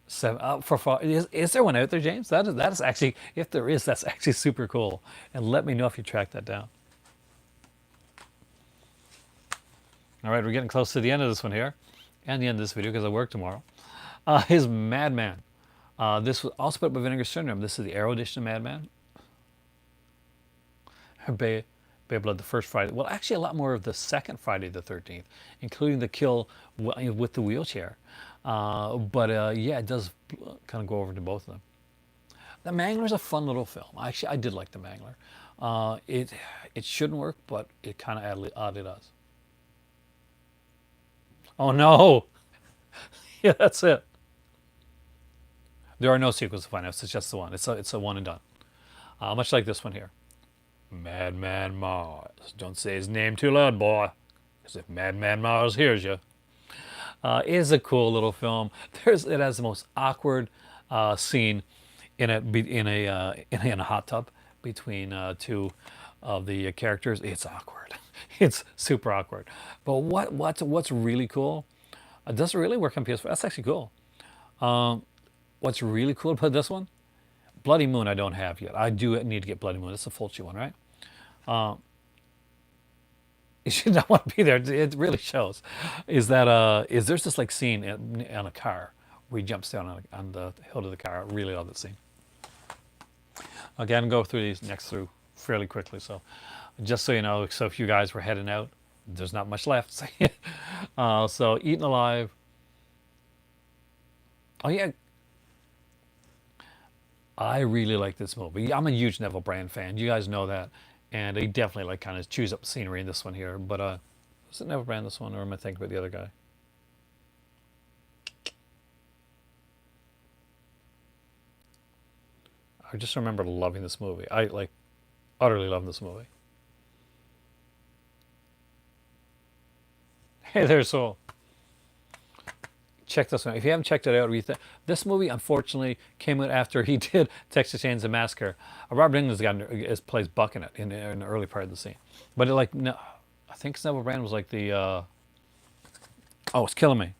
So, is there one out there, James? That is actually, if there is, that's actually super cool. And let me know if you track that down. All right, we're getting close to the end of this one here, and the end of this video because I work tomorrow. Is Madman. This was also put up by Vinegar Syndrome. This is the Arrow edition of Madman. Bay Blood, the first Friday. Well, actually, a lot more of the second Friday the 13th, including the kill with the wheelchair. But yeah, it does kind of go over to both of them. The Mangler's a fun little film. Actually, I did like The Mangler. It shouldn't work, but it kind of oddly does. Oh no! Yeah, that's it. There are no sequels to Find Out. It's just the one. It's a one and done. Much like this one here. Madman Mars. Don't say his name too loud, boy, because if Madman Mars hears you. It is a cool little film. It has the most awkward scene in a hot tub between two of the characters. It's awkward. It's super awkward. But what's really cool? It doesn't really work on PS4. That's actually cool. What's really cool about this one? Bloody Moon I don't have yet. I do need to get Bloody Moon. It's a Fulci one, right? You should not want to be there. It really shows. Is there's this like scene on a car where he jumps down on the hood of the car. I really love that scene. Again, go through these next through fairly quickly. So, just so you know, so if you guys were heading out, there's not much left. So, Eaten Alive. Oh yeah, I really like this movie. I'm a huge Neville Brand fan. You guys know that, and he definitely like kind of chews up scenery in this one here. But was it Neville Brand this one, or am I thinking about the other guy? I just remember loving this movie. I like utterly love this movie. Hey there, Soul. Check this one. If you haven't checked it out, this movie unfortunately came out after he did Texas Chainsaw Massacre. Robert Englund plays Buck in it in the early part of the scene. But it like no, I think Neville Brand was like the oh, it's killing me.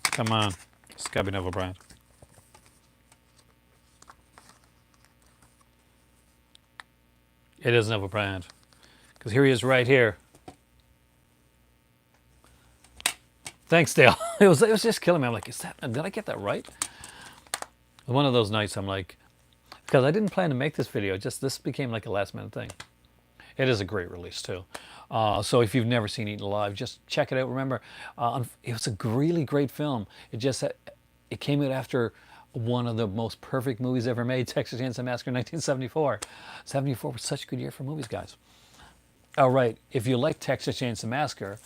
Come on, it's gotta be Neville Brand. It is Neville Brand because here he is right here. Thanks, Dale. It was just killing me. I'm like, did I get that right? One of those nights I'm like, because I didn't plan to make this video. Just this became like a last minute thing. It is a great release too. So if you've never seen Eaten Alive, just check it out. Remember, it was a really great film. It came out after one of the most perfect movies ever made, Texas Chainsaw Massacre, 1974. 74 was such a good year for movies, guys. All right, if you like Texas Chainsaw Massacre,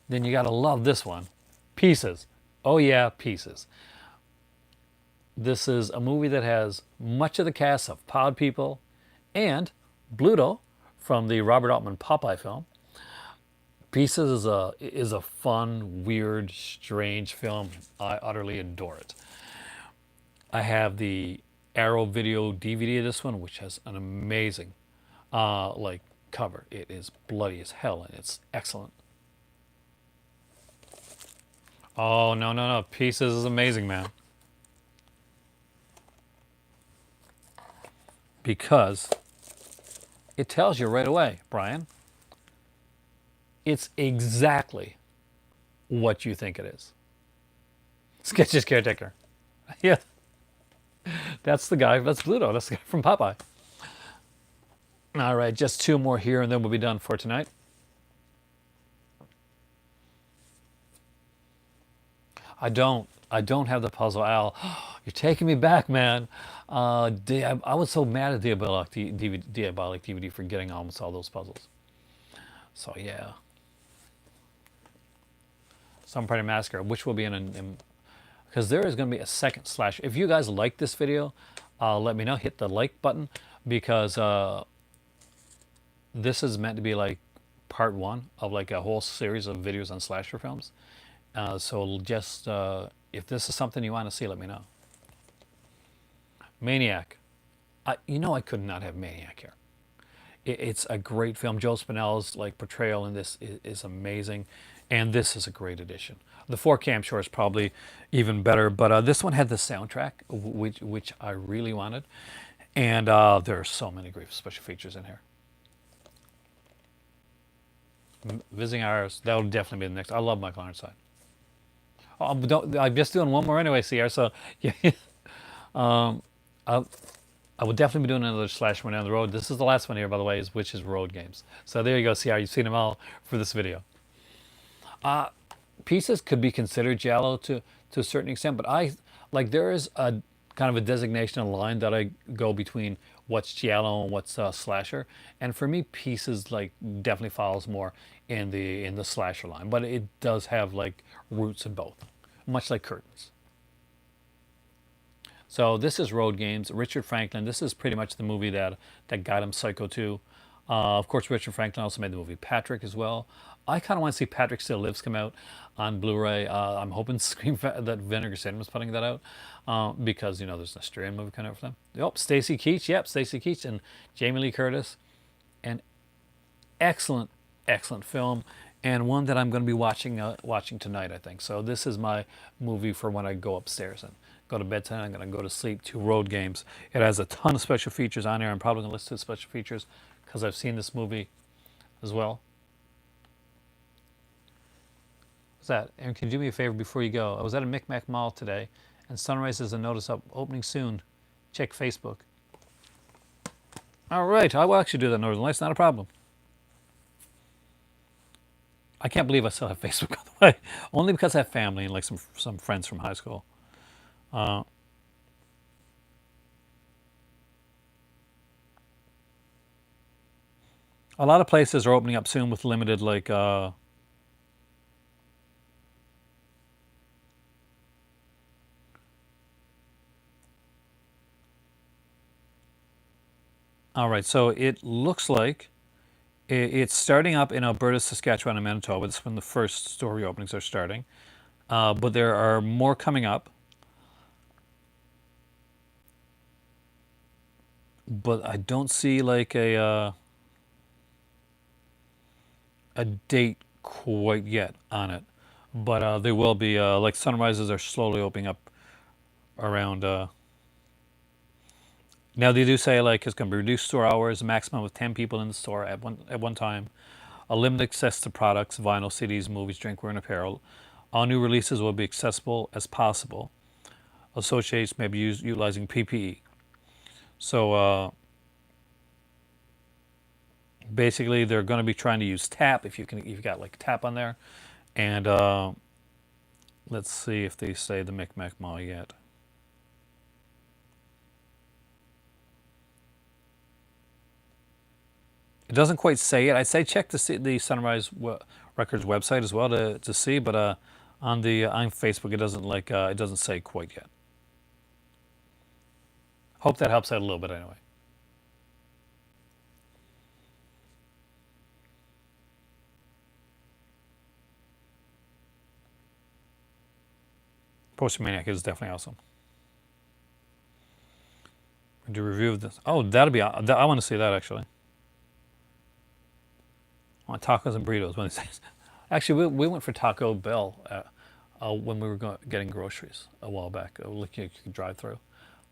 then you got to love this one. Pieces. Oh yeah, Pieces. This is a movie that has much of the cast of Pod People and Bluto from the Robert Altman Popeye film. Pieces is a fun, weird, strange film. I utterly adore it. I have the Arrow Video DVD of this one, which has an amazing like cover. It is bloody as hell and it's excellent. Oh no no no! Pieces is amazing, man. Because it tells you right away, Brian. It's exactly what you think it is. Sketch's caretaker. Yeah, that's the guy. That's Bluto. That's the guy from Popeye. All right, just two more here, and then we'll be done for tonight. I don't have the puzzle, Al. You're taking me back, man. I was so mad at Diabolic DVD for getting almost all those puzzles. So yeah. Some Party Massacre, which will be in because there is going to be a second slash. If you guys like this video, let me know. Hit the like button because this is meant to be like part one of like a whole series of videos on slasher films. So just if this is something you want to see, let me know. Maniac. I could not have Maniac here. It's a great film. Joe Spinell's like portrayal in this is amazing, and this is a great addition. The 4Cam Shore is probably even better, but this one had the soundtrack, which I really wanted, and there are so many great special features in here. Visiting Hours, that'll definitely be the next. I love Michael Ironside. I'm just doing one more anyway, CR. So yeah, I will definitely be doing another slash one down the road. This is the last one here, by the way, which is Road Games. So there you go, CR. You've seen them all for this video. Pieces could be considered giallo to a certain extent, but I like there is a kind of a designation, a line that I go between what's giallo and what's slasher. And for me, Pieces like definitely follows more in the slasher line, but it does have like roots in both, much like Curtains. So this is Road Games. Richard Franklin. This is pretty much the movie that got him Psycho 2. Of course, Richard Franklin also made the movie Patrick as well. I kind of want to see Patrick Still Lives come out on Blu-ray. I'm hoping that Vinegar Cinema's putting that out because there's an Australian movie coming out for them. Yep, Stacy Keach. Yep, Stacy Keach and Jamie Lee Curtis. An excellent, excellent film, and one that I'm going to be watching tonight, I think. So this is my movie for when I go upstairs and go to bed tonight. I'm going to go to sleep to Road Games. It has a ton of special features on here. I'm probably going to listen to the special features because I've seen this movie as well. What's that? Aaron, can you do me a favor before you go? I was at a Micmac Mall today, and Sunrise has a notice up opening soon. Check Facebook. All right, I will actually do that, Northern Lights. Not a problem. I can't believe I still have Facebook, by the way. Only because I have family and like some friends from high school. Uh, a lot of places are opening up soon with limited like. All right, so it looks like it's starting up in Alberta, Saskatchewan, and Manitoba. This is when the first store reopenings are starting. But there are more coming up. But I don't see like a date quite yet on it. But there will be like Sunrises are slowly opening up around. Now they do say like it's going to be reduced store hours, a maximum of 10 people in the store at one time, a limited access to products, vinyl, CDs, movies, drinkware, and apparel. All new releases will be accessible as possible. Associates may be utilizing PPE. So basically, they're going to be trying to use tap if you've got like tap on there, and let's see if they say the Micmac Mall yet. It doesn't quite say it. I'd say check the Sunrise Records website as well to see, but on Facebook it doesn't say quite yet. Hope that helps out a little bit anyway. Poster Maniac is definitely awesome. We do review of this. Oh, that'll be. I want to see that actually. I want tacos and burritos when it says. Actually, we went for Taco Bell when we were getting groceries a while back. Like you could drive through.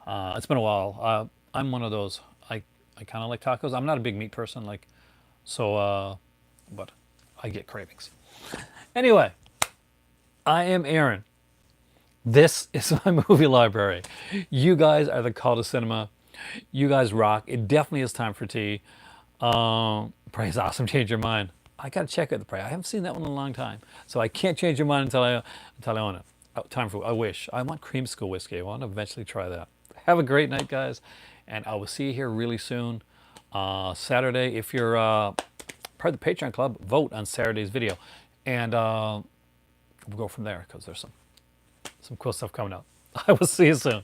It's been a while. I'm one of those. I kind of like tacos. I'm not a big meat person, like, so. But I get cravings. Anyway, I am Aaron. This is my movie library. You guys are the call to cinema. You guys rock. It definitely is time for tea. Prey's awesome. Change your mind. I gotta check out the Prey. I haven't seen that one in a long time, so I can't change your mind until I own it. Time for. I wish. I want cream school whiskey. I want to eventually try that. Have a great night, guys, and I will see you here really soon. Saturday, if you're part of the Patreon club, vote on Saturday's video, and we'll go from there because there's some cool stuff coming up. I will see you soon.